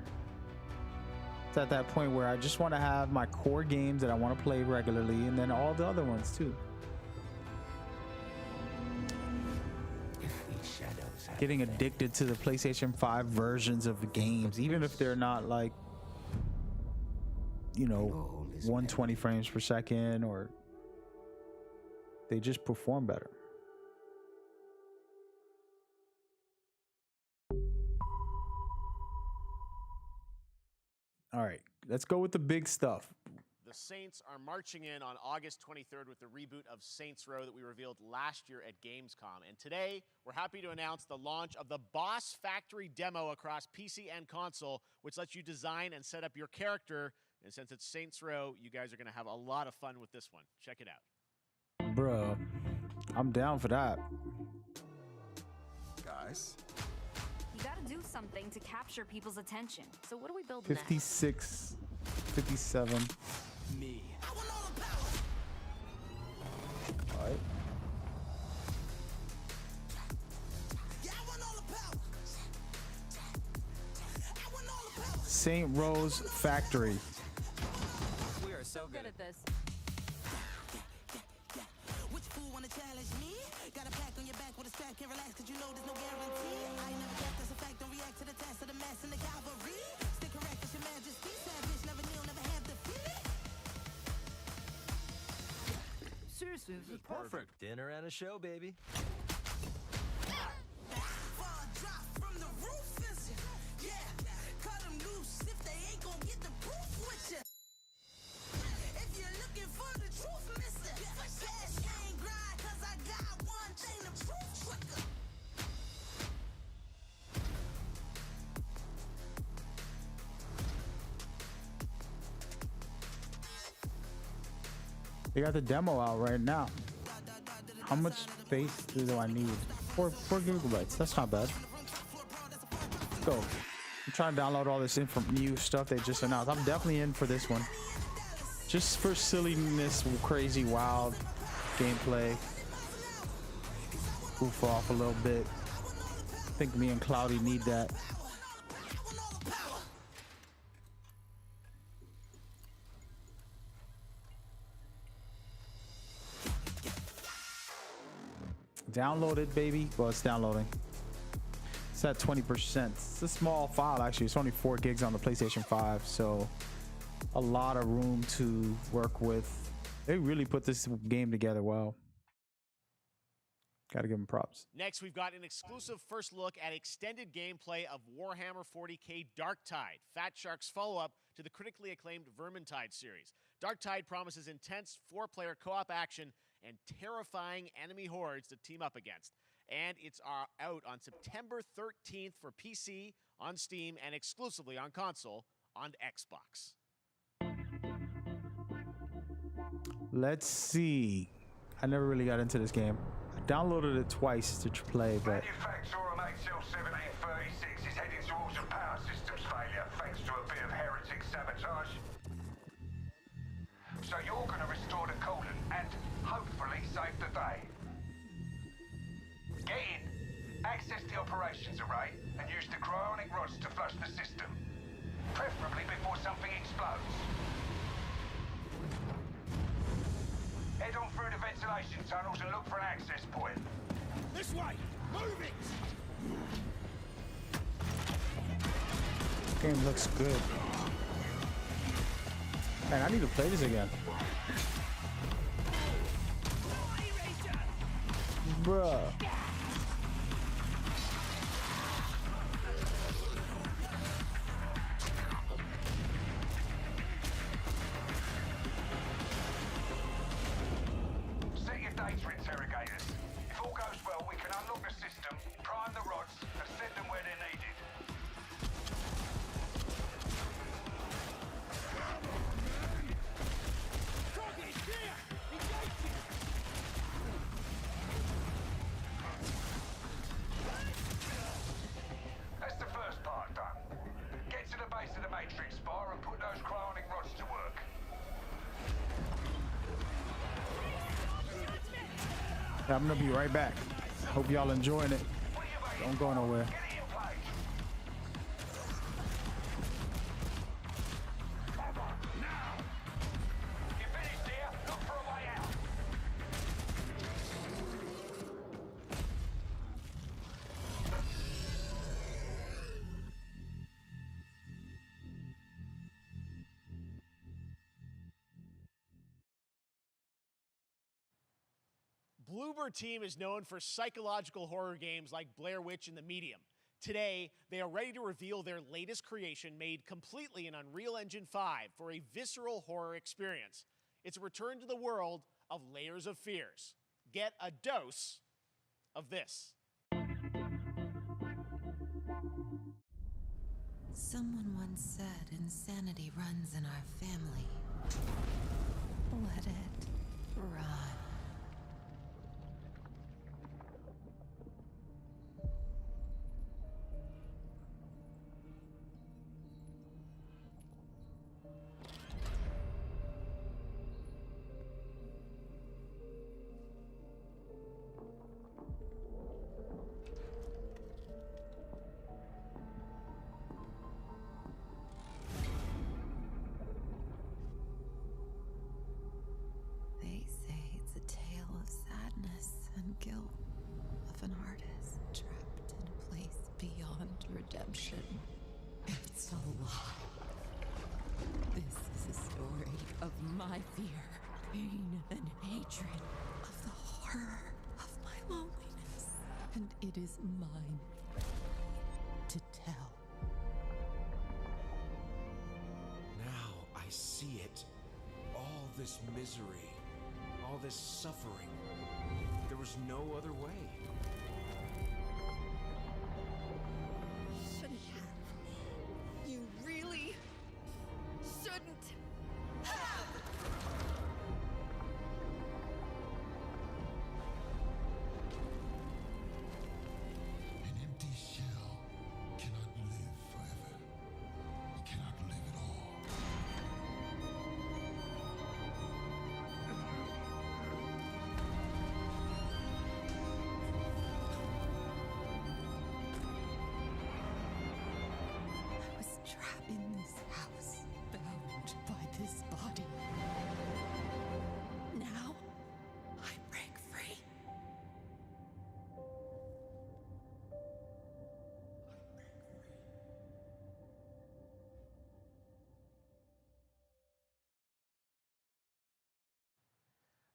It's at that point where I just want to have my core games that I want to play regularly, and then all the other ones too. Getting addicted to the PlayStation 5 versions of the games, even if they're not like, you know, 120 frames per second, or they just perform better. All right, let's go with the big stuff. The Saints are marching in on August 23rd with the reboot of Saints Row that we revealed last year at Gamescom. And today, we're happy to announce the launch of the Boss Factory demo across PC and console, which lets you design and set up your character. And since it's Saints Row, you guys are going to have a lot of fun with this one. Check it out. Bruh, I'm down for that. Guys. You gotta do something to capture people's attention. So what do we build 56, 57. Me. All right. St. Rose Factory. We are so good at this. Which fool wanna challenge me? Got a pack on your back with a strap, can't relax cause you know there's no guarantee. I ain't never got this effect, don't react to the test of the mass and the cavalry. Stay correct as your majesty, savage, never kneel, never have defeat. Seriously, this is perfect. Dinner and a show, baby. They got the demo out right now. How much space do I need? 4 gigabytes. That's not bad. Let's go. I'm trying to download all this new stuff they just announced. I'm definitely in for this one. Just for silliness, crazy, wild gameplay. Goof off a little bit. I think me and Cloudy need that. Downloaded, baby. Well, it's downloading. It's at 20%. It's a small file, actually. It's only 4 gigs on the PlayStation 5, so a lot of room to work with. They really put this game together well. Gotta give them props. Next, we've got an exclusive first look at extended gameplay of Warhammer 40k Darktide, Fat Shark's follow-up to the critically acclaimed Vermintide series. Darktide promises intense 4-player co-op action and terrifying enemy hordes to team up against. And it's out on September 13th for PC, on Steam, and exclusively on console on Xbox. Let's see. I never really got into this game. I downloaded it twice to play, but Manufacturer HL 1736 is heading towards a power systems failure thanks to a bit of heretic sabotage. So you're going to restore the coolant and hopefully save the day. Get in, access the operations array, and use the cryonic rods to flush the system. Preferably before something explodes. Head on through the ventilation tunnels and look for an access point. This way! Move it! Game looks good. Man, I need to play this again. Bruh. Set your data interrogators. If all goes well, we can unlock the system, prime the rods, and send them where they're needed. That's the first part done. Get to the base of the Matrix bar and put those cryonic rods to work. I'm gonna be right back. Hope y'all enjoying it. Don't go nowhere. Bloober Team is known for psychological horror games like Blair Witch and The Medium. Today, they are ready to reveal their latest creation made completely in Unreal Engine 5 for a visceral horror experience. It's a return to the world of Layers of Fears. Get a dose of this. Someone once said insanity runs in our family. Let it run. They say it's a tale of sadness and guilt of an artist trapped in a place beyond redemption. It's a lie. This is a story of my fear, pain, and hatred, of the horror of my loneliness. And it is mine to tell. Now I see it. All this misery, all this suffering. There was no other way. Shouldn't have. You really shouldn't have. An empty shell cannot live forever. It cannot live at all. I was trapped in this house, bound by this body. Now, I break free.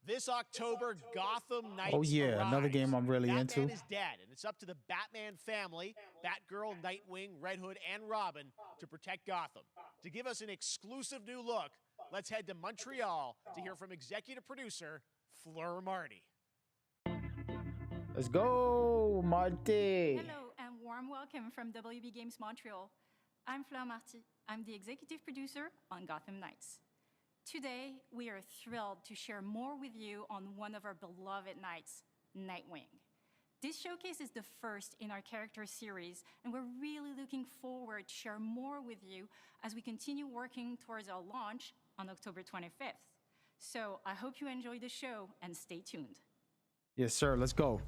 This October, Gotham Knights. Oh yeah, another arrives. game I'm really Batman into. is dead, and it's up to the Batman family, Batgirl, Nightwing, Red Hood, and Robin to protect Gotham. To give us an exclusive new look, let's head to Montreal to hear from executive producer Fleur Marty. Let's go, Marty. Hello and warm welcome from WB Games Montreal. I'm Fleur Marty. I'm the executive producer on Gotham Knights. Today, we are thrilled to share more with you on one of our beloved knights, Nightwing. This showcase is the first in our character series, and we're really looking forward to share more with you as we continue working towards our launch on October 25th. So I hope you enjoy the show and stay tuned. Yes, sir. Let's go.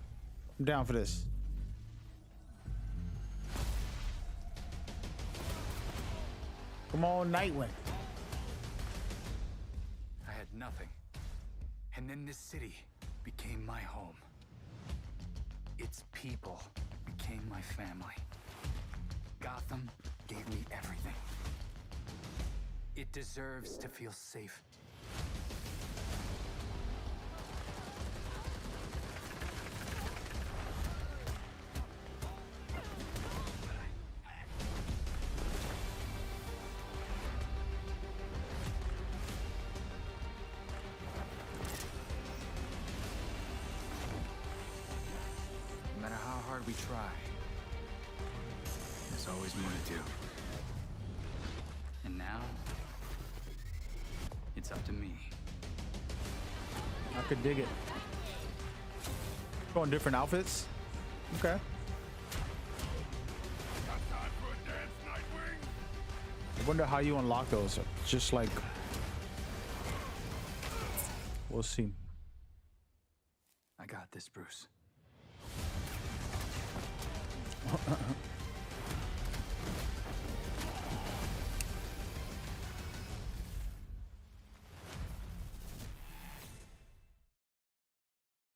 I'm down for this. Come on, Nightwing. I had nothing. And then this city became my home. Its people became my family. Gotham gave me everything. It deserves to feel safe. No matter how hard we try, there's always more to do. And now, it's up to me. I could dig it. Going different outfits. Okay. I wonder how you unlock those. Just like, we'll see. I got this, Bruce.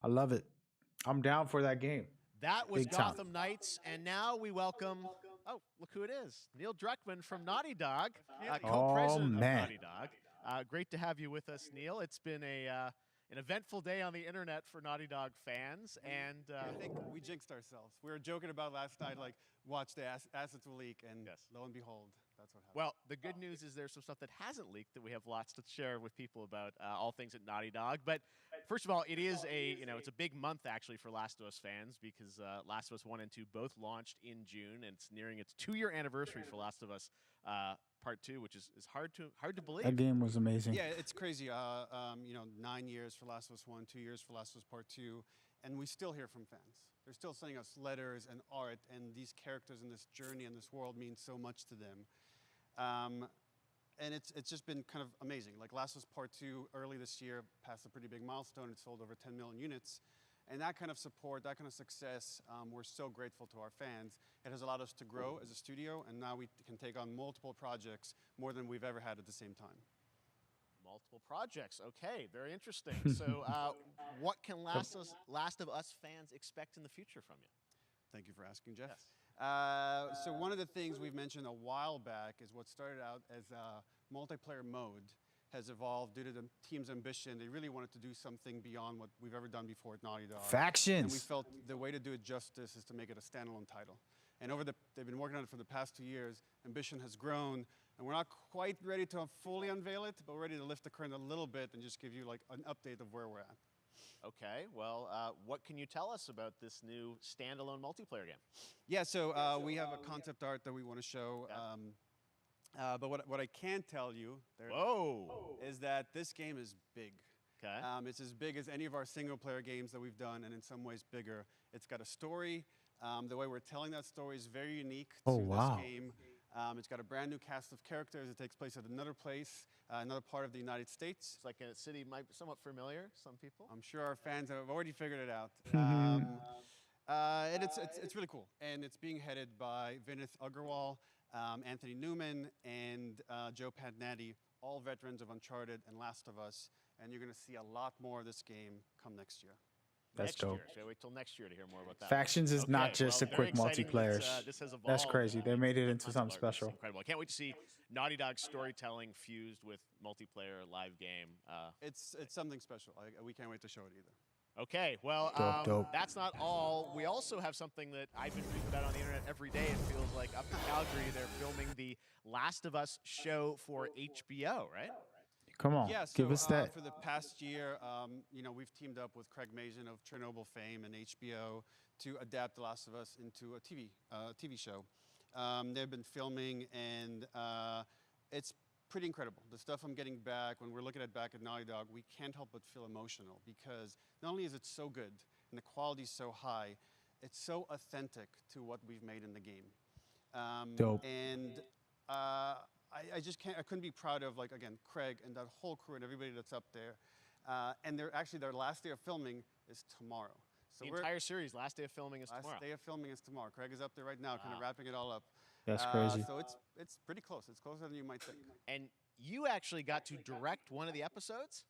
I love it. I'm down for that game. That was Big time. Gotham Knights, and now we welcome. Oh, look who it is! Neil Druckmann from Naughty Dog, co-president of man. Naughty Dog. Great to have you with us, Neil. It's been an eventful day on the internet for Naughty Dog fans, and I think we jinxed ourselves. We were joking about last night, like, watch the assets will leak, and lo and behold, that's what happened. well, the good news is there's some stuff that hasn't leaked that we have lots to share with people about all things at Naughty Dog. But first of all, it is it's a big month actually for Last of Us fans because Last of Us 1 and 2 both launched in June, and it's nearing its 2-year anniversary for Last of Us Part 2, which is hard to believe. That game was amazing. Yeah, it's crazy. 9 years for Last of Us 1, 2 years for Last of Us Part 2, and we still hear from fans. They're still sending us letters and art, and these characters and this journey and this world mean so much to them. And it's just been kind of amazing. Like Last of Us Part 2 early this year passed a pretty big milestone. It sold over 10 million units. And that kind of support, that kind of success, we're so grateful to our fans. It has allowed us to grow as a studio, and now we can take on multiple projects, more than we've ever had at the same time. Multiple projects. Okay, very interesting. So what can Last of Us fans expect in the future from you? Thank you for asking, Jeff. Yes. So one of the things we've mentioned a while back is what started out as a multiplayer mode has evolved due to the team's ambition. They really wanted to do something beyond what we've ever done before at Naughty Dog. Factions. And we felt the way to do it justice is to make it a standalone title. And they've been working on it for the past 2 years. Ambition has grown, and we're not quite ready to fully unveil it, but we're ready to lift the curtain a little bit and just give you like an update of where we're at. Okay, well, what can you tell us about this new standalone multiplayer game? Yeah, so we have a concept art that we want to show. But what I can tell you is that this game is big. Okay. It's as big as any of our single-player games that we've done, and in some ways bigger. It's got a story. The way we're telling that story is very unique to this game. It's got a brand new cast of characters. It takes place at another place, another part of the United States. It's like a city might be somewhat familiar, some people. I'm sure our fans have already figured it out. And it's really cool. And it's being headed by Vinith Agarwal, Anthony Newman, and Joe Pantnati, all veterans of Uncharted and Last of Us. And you're going to see a lot more of this game come next year. That's dope. Year. So wait till next year to hear more about that. Factions is not just a quick multiplayer. This has evolved. That's crazy. They made it into something special. Incredible. I can't wait to see Naughty Dog's storytelling fused with multiplayer live game. It's something special. We can't wait to show it either. Okay, well, dope. That's not all. We also have something that I've been reading about on the internet every day. It feels like up in Calgary, they're filming the Last of Us show for HBO, right? Come on, yeah, so, give us that. For the past year, we've teamed up with Craig Mazin of Chernobyl fame and HBO to adapt The Last of Us into a TV show. They've been filming, and it's pretty incredible. The stuff I'm getting back, when we're looking at back at Naughty Dog, we can't help but feel emotional because not only is it so good and the quality is so high, it's so authentic to what we've made in the game. Dope. And I just can't. I couldn't be proud of, like, again, Craig and that whole crew and everybody that's up there. And their last day of filming is tomorrow. So the entire series, last day of filming is tomorrow. Last day of filming is tomorrow. Craig is up there right now, kind of wrapping it all up. That's crazy. So it's pretty close. It's closer than you might think. And you actually got to direct one of the episodes?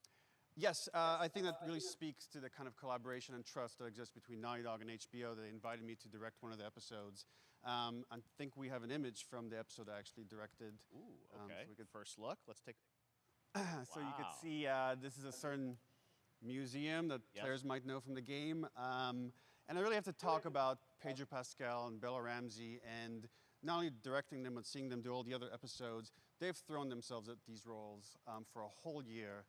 Yes, I think that really speaks to the kind of collaboration and trust that exists between Naughty Dog and HBO. They invited me to direct one of the episodes. I think we have an image from the episode I actually directed. Ooh, okay. So we could First look. Let's take. So you could see this is a certain museum that players might know from the game. And I really have to talk about Pedro Pascal and Bella Ramsey, and not only directing them, but seeing them do all the other episodes. They've thrown themselves at these roles for a whole year.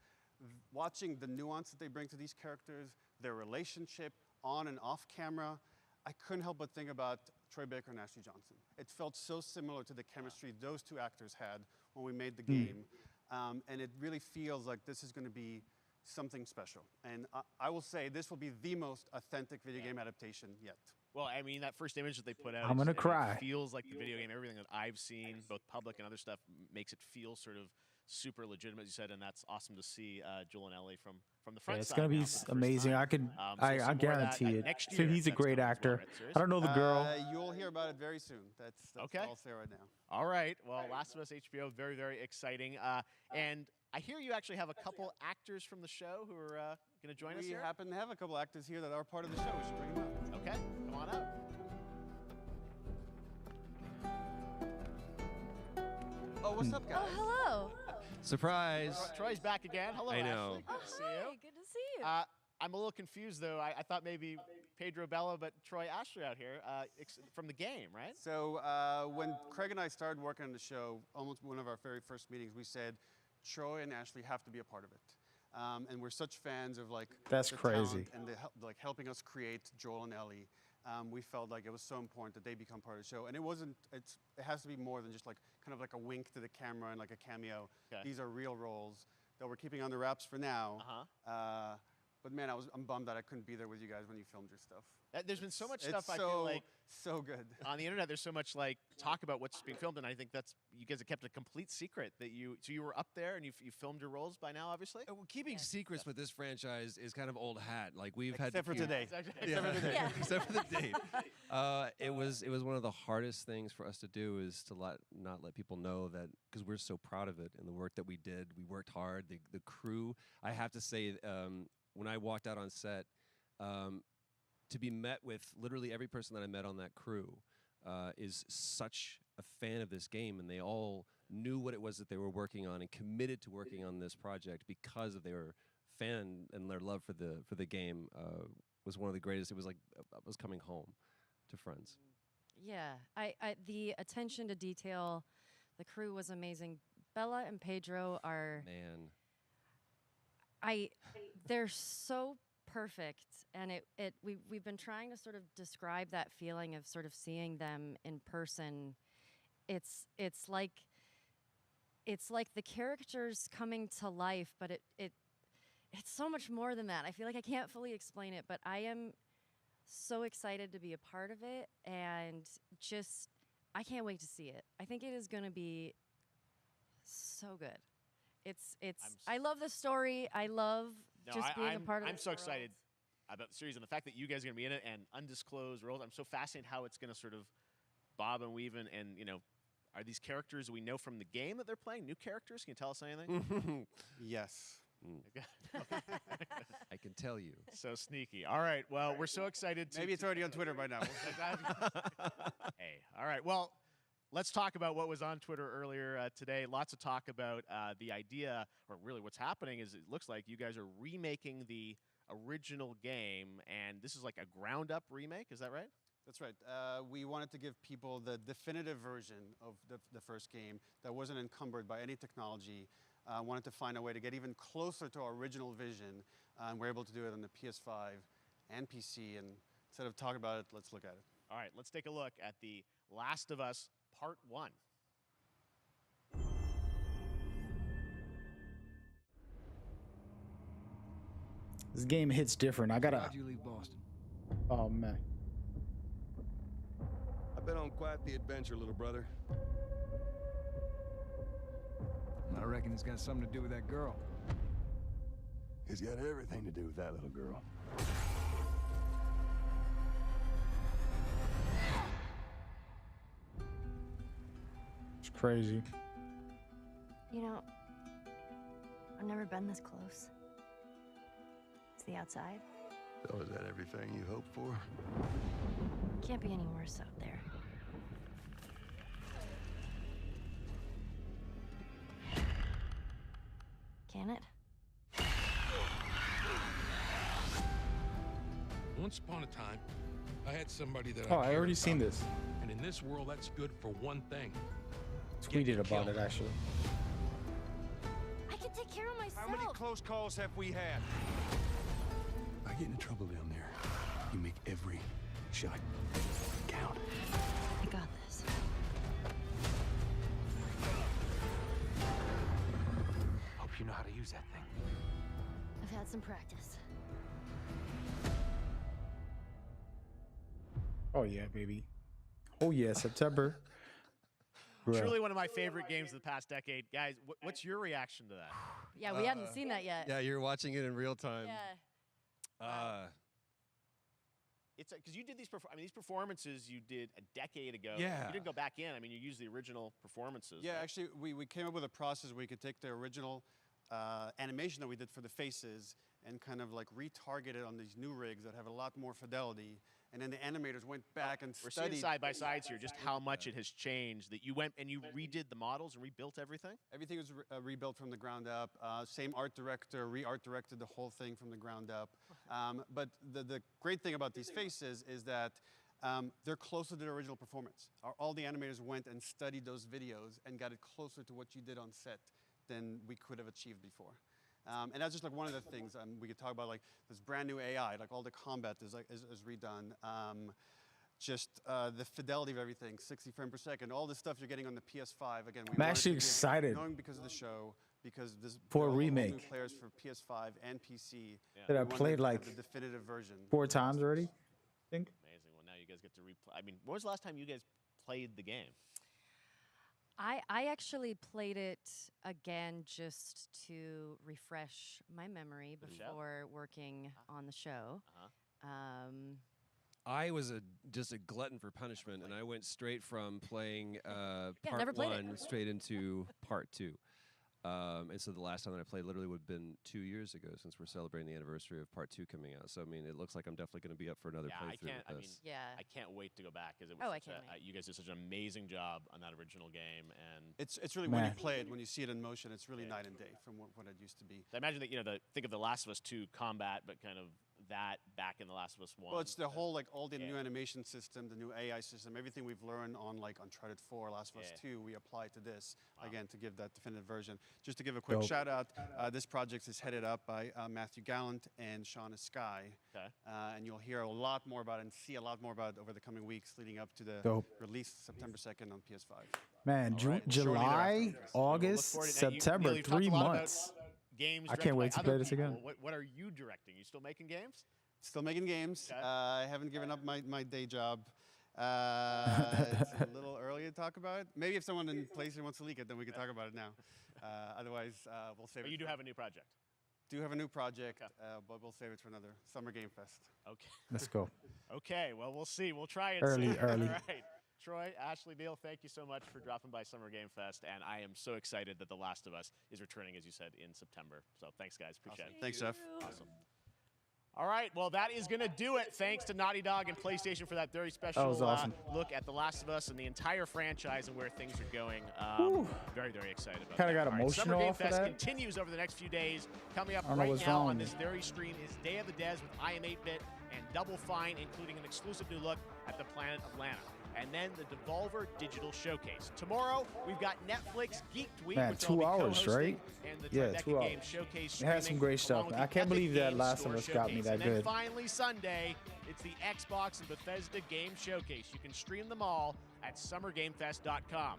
Watching the nuance that they bring to these characters, their relationship on and off camera, I couldn't help but think about Troy Baker and Ashley Johnson. It felt so similar to the chemistry those two actors had when we made the game. And it really feels like this is going to be something special. And I will say this will be the most authentic video game adaptation yet. Well, I mean, that first image that they put out, I'm gonna cry. It feels like the video game. Everything that I've seen, both public and other stuff, makes it feel sort of super legitimate, as you said, and that's awesome to see Joel and Ellie from the front Yeah, it's side gonna be now for the first amazing. time. I could, So some I more of that guarantee it. next So year, he's a that's great coming as well, actor. right? Serious? I don't know the girl. You'll hear about it very soon. That's Okay. all I'll say right now. All right. Well, Last of Us HBO, very, very exciting. And I hear you actually have a couple actors from the show who are going to join us We here. happen to have a couple actors here that are part of the show. We should bring them up. Okay, come on up. Oh, what's up, guys? Oh, hello. Surprise. Troy's back again. Hello, I know. Ashley. Good to see you. Good to see you. I'm a little confused, though. I thought maybe Pedro Bella, but Troy Ashley out here from the game, right? So when Craig and I started working on the show, almost one of our very first meetings, we said Troy and Ashley have to be a part of it. And we're such fans of like That's the crazy. talent and like helping us create Joel and Ellie. We felt like it was so important that they become part of the show, and it has to be more than just like kind of like a wink to the camera and like a cameo. Okay. These are real roles that we're keeping under wraps for now. But man, I'm bummed that I couldn't be there with you guys when you filmed your stuff. There's been so much It's stuff I so, feel like so good on the internet. There's so much like talk about what's being filmed, and I think that's you guys have kept a complete secret that you. So you were up there and you filmed your roles by now, obviously. Well, keeping secrets with this franchise is kind of old hat. Like we've had Except for today. Except for the date. Except for the date. It was one of the hardest things for us to do is to not let people know that, because we're so proud of it and the work that we did. We worked hard. The crew. I have to say, when I walked out on set, to be met with literally every person that I met on that crew is such a fan of this game, and they all knew what it was that they were working on and committed to working on this project because of their fan and their love for the game was one of the greatest. It was like I was coming home to friends. Yeah, I the attention to detail, the crew was amazing. Bella and Pedro are they're so perfect, and we've been trying to sort of describe that feeling of sort of seeing them in person. It's like the characters coming to life, but it's so much more than that. I feel like I can't fully explain it, but I am so excited to be a part of it, and just I can't wait to see it. I think it is going to be so good. I love the story. I love being a part of it. I'm so excited about the series and the fact that you guys are going to be in it and undisclosed roles. I'm so fascinated how it's going to sort of bob and weave and are these characters we know from the game that they're playing new characters? Can you tell us anything? Yes. I can tell you. So sneaky. All right. Well, we're so excited. Maybe it's already on Twitter by now. Hey. All right. Well, let's talk about what was on Twitter earlier today. Lots of talk about the idea, or really what's happening is it looks like you guys are remaking the original game, and this is like a ground-up remake. Is that right? That's right. We wanted to give people the definitive version of the first game that wasn't encumbered by any technology. Wanted to find a way to get even closer to our original vision, and we're able to do it on the PS5 and PC. And instead of talking about it, let's look at it. All right, let's take a look at The Last of Us Part 1. This game hits different. I gotta. How'd you leave Boston? Oh man. I've been on quite the adventure, little brother. I reckon it's got something to do with that girl. It's got everything to do with that little girl. It's crazy. You know, I've never been this close. It's the outside. So is that everything you hoped for? Can't be any worse out there. Can it? Once upon a time, I had somebody that Oh, I I already cared seen about. this. And in this world, that's good for one thing. Tweeted about it actually. I can take care of myself. How many close calls have we had? I get into trouble down there. You make every shot count. I got this. Hope you know how to use that thing. I've had some practice. Oh yeah, baby. Oh yeah, September. Bruh. Truly one of my favorite games of the past decade. Guys, what's your reaction to that? Yeah, we hadn't seen that yet. Yeah, you're watching it in real time. Yeah. It's because you did these. These performances you did a decade ago. Yeah. You didn't go back in. I mean, you used the original performances. Yeah, right? actually, we came up with a process where you could take the original animation that we did for the faces and kind of like retarget it on these new rigs that have a lot more fidelity. And then the animators went back and We're studied. seeing side by sides here just how much it has changed. That you went and you redid the models and rebuilt everything. Everything was rebuilt from the ground up. Same art director, re-art directed the whole thing from the ground up. But the great thing about these faces is that they're closer to the original performance. All the animators went and studied those videos and got it closer to what you did on set than we could have achieved before. And that's just like one of the things we could talk about, like this brand new AI, like all the combat is redone. Just the fidelity of everything, 60 frames per second, all the stuff you're getting on the PS5. Again, we I'm wanted actually to give- excited. knowing because of the show, because this For a all new remake. players for PS5 and PC. That I we wanted played to have like the definitive version. 4 times already. I think. Amazing. Well, now you guys get to replay. I mean, when was the last time you guys played the game? I actually played it again just to refresh my memory For the show? before working on the show. I was just a glutton for punishment, and I went straight from playing never part played it. 1 straight into part 2. And so the last time that I played literally would have been 2 years ago, since we're celebrating the anniversary of part 2 coming out. So I mean, it looks like I'm definitely going to be up for another Yeah, I playthrough can't. with I mean, this. I can't wait to go back because it was. Oh, I such can't you guys did such an amazing job on that original game, and It's really when you Man. play it, when you see it in motion, it's really night and day from what it used to be. I imagine that think of The Last of Us 2 combat, but kind of that back in The Last of Us 1. Well, it's the whole, like, all the new animation system, the new AI system, everything we've learned on, like, Uncharted 4, Last of Us 2, we apply to this, again, to give that definitive version. Just to give a quick Dope. shout out, this project is headed up by Matthew Gallant and Shauna Sky. Okay. And you'll hear a lot more about it and see a lot more about it over the coming weeks leading up to the Dope. release September 2nd on PS5. Man, right. July, August, forward to- now, September, Neil, you've talked 3 a lot about months. Games I directed can't by wait to other play this again. people. What are you directing? You still making games? Still making games. Okay. I haven't given up my day job. It's a little early to talk about. Maybe if someone in PlayStation wants to leak it, then we can talk about it now. Otherwise, we'll save it. But you do have a new project. Do have a new project, but we'll save it for another Summer Game Fest. Okay. Let's go. Okay. Well, we'll see. We'll try and Early, see. early. All right. Troy, Ashley, Neil, thank you so much for dropping by Summer Game Fest, and I am so excited that The Last of Us is returning, as you said, in September. So thanks, guys. Appreciate it. Thanks, Jeff. Awesome. All right, well, that is going to do it. Thanks to Naughty Dog and PlayStation for that very special was awesome. look at The Last of Us and the entire franchise and where things are going. Very, very excited about Kinda that. got All right, Summer emotional Game off of Fest that. continues over the next few days. Coming up I don't know right what's now wrong on with this me. very stream is Day of the Des with I Am 8-Bit and Double Fine, including an exclusive new look at the planet of Lana. And then the Devolver Digital Showcase. Tomorrow, we've got Netflix Geeked Week, Man, which 2 I'll be hours, co-hosting, right? and the Yeah, Tribeca 2 Games hours. Showcase It has some streaming, great stuff. along with I the can't believe Epic that Games Last Store of Us got me Showcase. that and then good. finally Sunday, it's the Xbox and Bethesda Game Showcase. You can stream them all at summergamefest.com.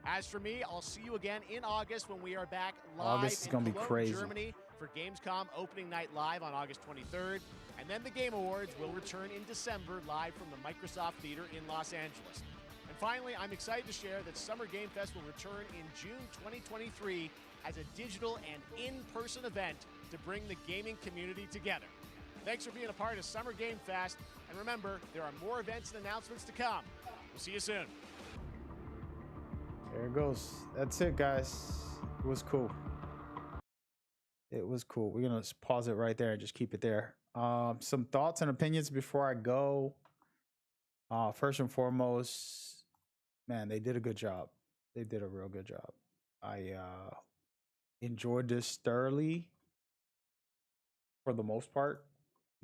As for me, I'll see you again in August when we are back live August is in gonna be Cologne, crazy. Germany for Gamescom opening night live on August 23rd. And then the Game Awards will return in December live from the Microsoft Theater in Los Angeles. And finally, I'm excited to share that Summer Game Fest will return in June 2023 as a digital and in-person event to bring the gaming community together. Thanks for being a part of Summer Game Fest, and remember, there are more events and announcements to come. We'll see you soon. There it goes. That's it, guys. It was cool. It was cool. We're gonna pause it right there and just keep it there. Some thoughts and opinions before I go. First and foremost, man, they did a good job. They did a real good job. enjoyed this thoroughly for the most part.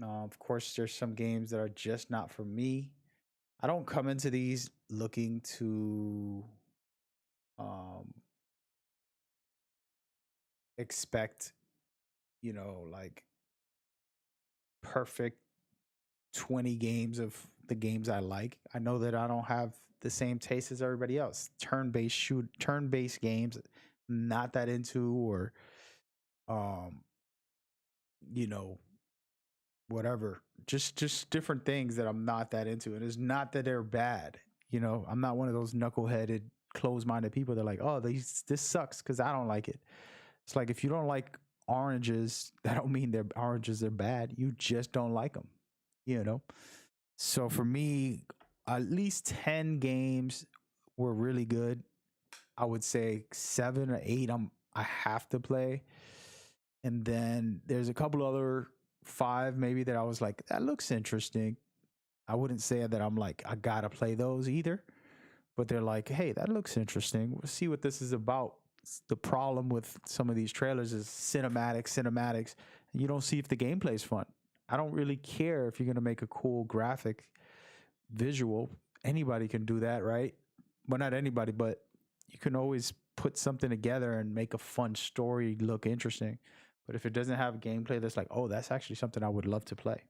Of course, there's some games that are just not for me. I don't come into these looking to expect, like perfect 20 games of the games I like. I know that I don't have the same taste as everybody else. Turn-based games, not that into, or whatever. Just different things that I'm not that into. And it's not that they're bad. I'm not one of those knuckleheaded, closed-minded people that are like, oh, this sucks because I don't like it. It's like, if you don't like oranges, that don't mean they're oranges, they're bad. You just don't like them, So for me, at least 10 games were really good. I would say 7 or 8 I have to play. And then there's a couple other 5 maybe that I was like, that looks interesting. I wouldn't say that I'm like, I gotta play those either. But they're like, hey, that looks interesting. We'll see what this is about. The problem with some of these trailers is cinematics, and you don't see if the gameplay's fun. I don't really care if you're going to make a cool graphic visual. Anybody can do that, right? Well, not anybody, but you can always put something together and make a fun story look interesting. But if it doesn't have gameplay that's like, oh, that's actually something I would love to play.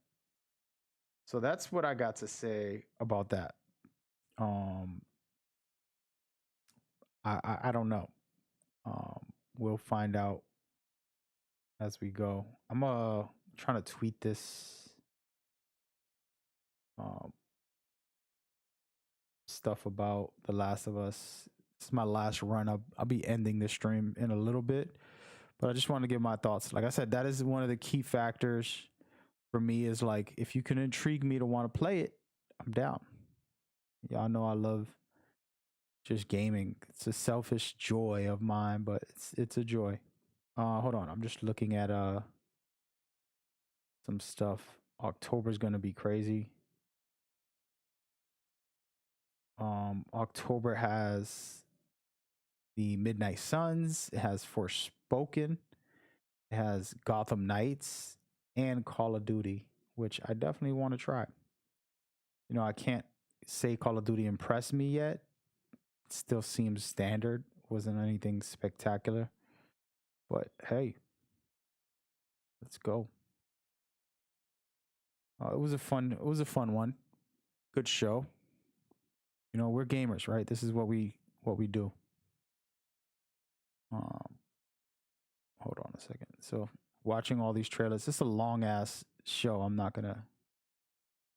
So that's what I got to say about that. I don't know. We'll find out as we go. I'm trying to tweet this stuff about The Last of Us. It's my last run. I'll be ending this stream in a little bit, but I just want to give my thoughts. Like I said, that is one of the key factors for me, is like, if you can intrigue me to want to play it, I'm down. Y'all know I love just gaming. It's a selfish joy of mine, but it's a joy. Hold on, I'm just looking at some stuff. October's gonna be crazy. October has the Midnight Suns, it has Forspoken, it has Gotham Knights, and Call of Duty, which I definitely want to try. I can't say Call of Duty impressed me yet. It still seems standard. Wasn't anything spectacular. But hey, let's go. It was a fun one. Good show. We're gamers, right? This is what we do. Hold on a second. So watching all these trailers, this is a long ass show. I'm not gonna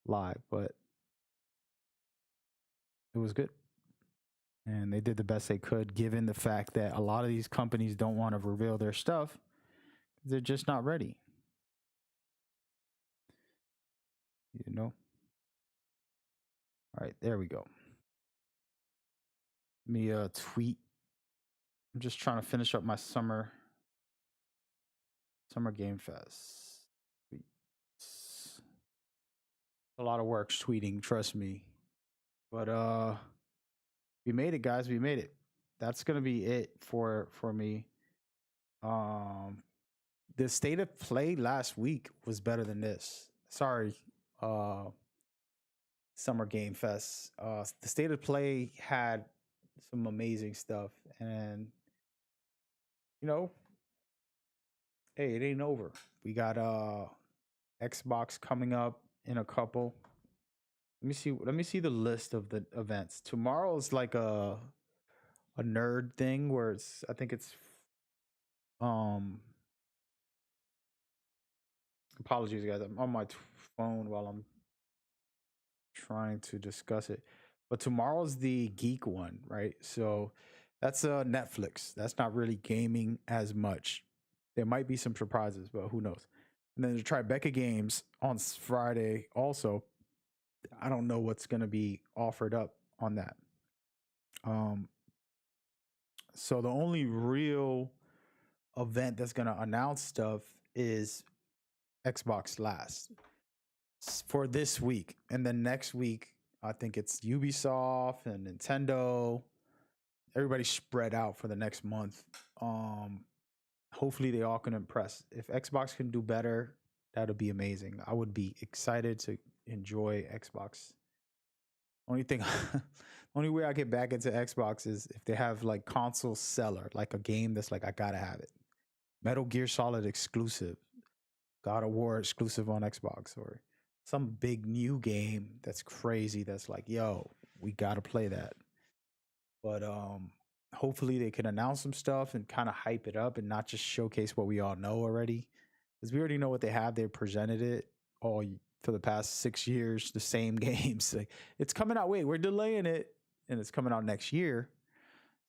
lie, but it was good. And they did the best they could, given the fact that a lot of these companies don't want to reveal their stuff. They're just not ready. All right, there we go. Let me tweet. I'm just trying to finish up my summer game fest. Tweets. A lot of work tweeting, trust me. But we made it, guys. We made it. That's gonna be it for me. The state of play last week was better than this. Sorry, Summer Game Fest. The state of play had some amazing stuff, and hey, it ain't over. We got Xbox coming up in a couple. Let me see the list of the events. Tomorrow's like a nerd thing where I think it's apologies guys, I'm on my phone while I'm trying to discuss it. But tomorrow's the geek one, right? So that's Netflix. That's not really gaming as much. There might be some surprises, but who knows? And then the Tribeca Games on Friday also. I don't know what's going to be offered up on that. So the only real event that's going to announce stuff is Xbox last for this week. And then next week, I think it's Ubisoft and Nintendo. Everybody's spread out for the next month. hopefully they all can impress. If Xbox can do better, that'll be amazing. I would be excited to enjoy Xbox. Only thing, only way I get back into Xbox is if they have like console seller, like a game that's like I gotta have it. Metal Gear Solid exclusive, God of War exclusive on Xbox, or some big new game that's crazy. That's like, yo, we gotta play that. But hopefully they can announce some stuff and kind of hype it up and not just showcase what we all know already, because we already know what they have. They presented it all for the past 6 years, the same games. Like, it's coming out. Wait, we're delaying it, and it's coming out next year.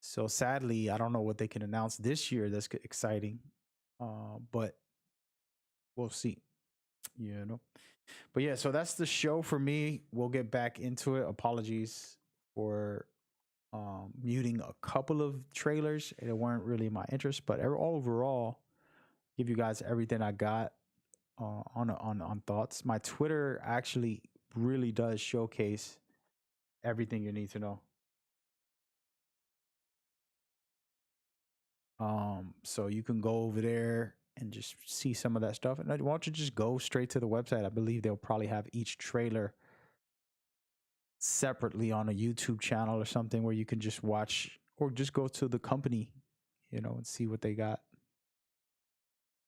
So sadly, I don't know what they can announce this year that's exciting, but we'll see. You know. But yeah, so that's the show for me. We'll get back into it. Apologies for muting a couple of trailers. It weren't really my interest, but overall, give you guys everything I got on thoughts. My Twitter actually really does showcase everything you need to know. So you can go over there and just see some of that stuff. And why don't you just go straight to the website? I believe they'll probably have each trailer separately on a YouTube channel or something where you can just watch, or just go to the company, you know, and see what they got.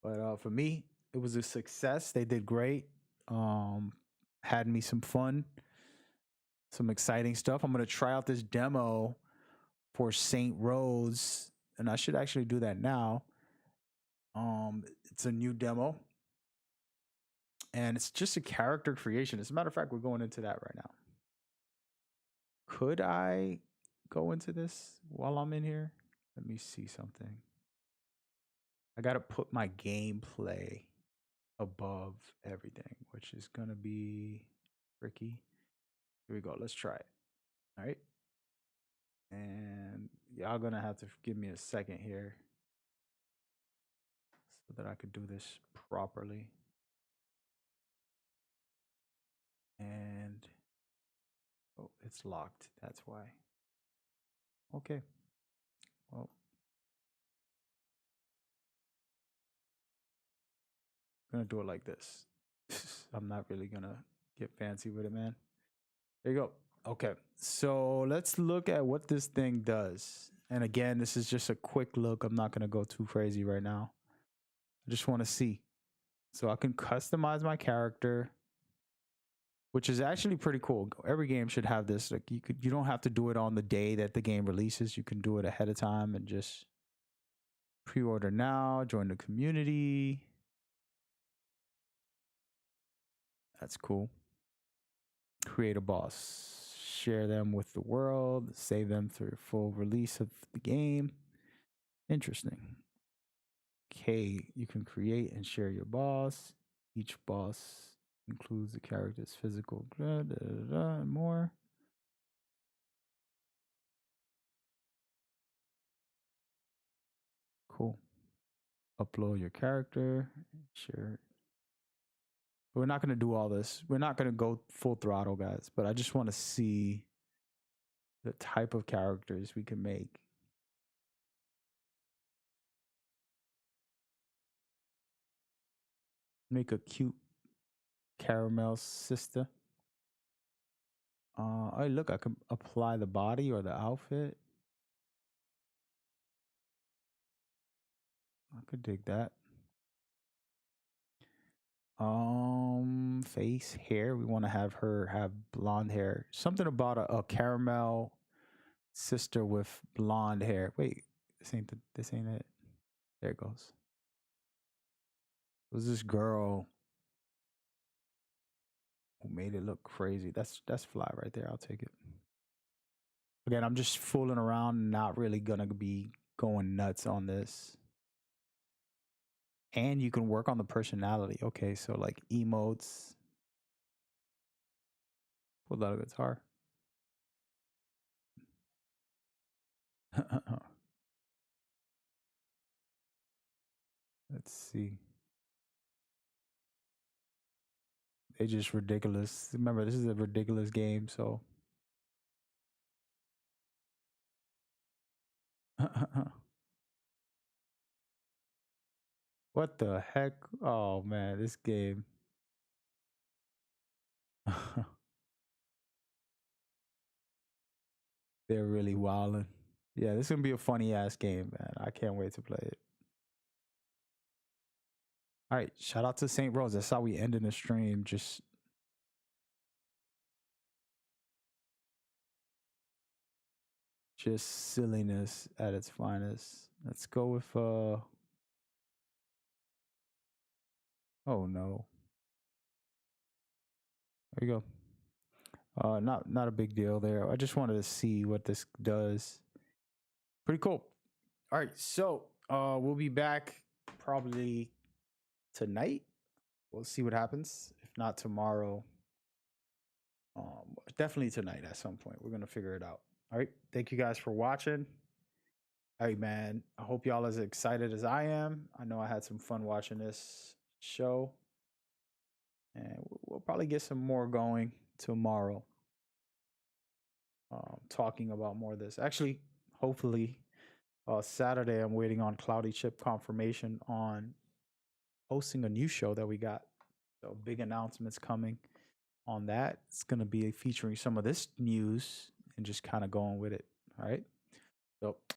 But for me, it was a success. They did great. Had me some fun, some exciting stuff. I'm going to try out this demo for Saint Rose, and I should actually do that now. It's a new demo, and it's just a character creation. As a matter of fact, we're going into that right now. Could I go into this while I'm in here? Let me see something. I got to put my gameplay above everything, which is going to be tricky. Here we go. Let's try it. All right. And y'all going to have to give me a second here so that I could do this properly. And oh, it's locked. That's why. Okay. Well, I'm gonna do it like this. I'm not really gonna get fancy with it, man. There you go. Okay, so let's look at what this thing does. And again, this is just a quick look. I'm not gonna go too crazy right now. I just want to see. So I can customize my character, which is actually pretty cool. Every game should have this. Like, you don't have to do it on the day that the game releases. You can do it ahead of time and just pre-order now, join the community. That's cool. Create a boss, share them with the world, save them through full release of the game. Interesting. Okay, you can create and share your boss. Each boss includes the character's physical and more. Cool. Upload your character, share. We're not going to do all this. We're not going to go full throttle, guys, but I just want to see the type of characters we can make. Make a cute caramel sister. Oh, look, I can apply the body or the outfit. I could dig that. Face, hair. We want to have her have blonde hair. Something about a caramel sister with blonde hair. Wait, this ain't it. There it goes. It was this girl who made it look crazy. That's fly right there. I'll take it. Again, I'm just fooling around, not really gonna be going nuts on this. And you can work on the personality. Okay, so like emotes. Pull out a guitar. Let's see. They just ridiculous. Remember, this is a ridiculous game, so. What the heck? Oh man, this game. They're really wilding. Yeah, this is gonna be a funny ass game, man. I can't wait to play it. All right, shout out to St. Rose. That's how we ended the stream. Just silliness at its finest. Let's go with oh no. There you go. Not a big deal there. I just wanted to see what this does. Pretty cool. All right, so we'll be back probably tonight. We'll see what happens. If not tomorrow, definitely tonight at some point. We're gonna figure it out. All right. Thank you guys for watching. All right, man. I hope y'all as excited as I am. I know I had some fun watching this show. And we'll probably get some more going tomorrow. Talking about more of this. Actually, hopefully, Saturday, I'm waiting on Cloudy Chip confirmation on hosting a new show that we got. So big announcements coming on that. It's going to be featuring some of this news and just kind of going with it. All right. So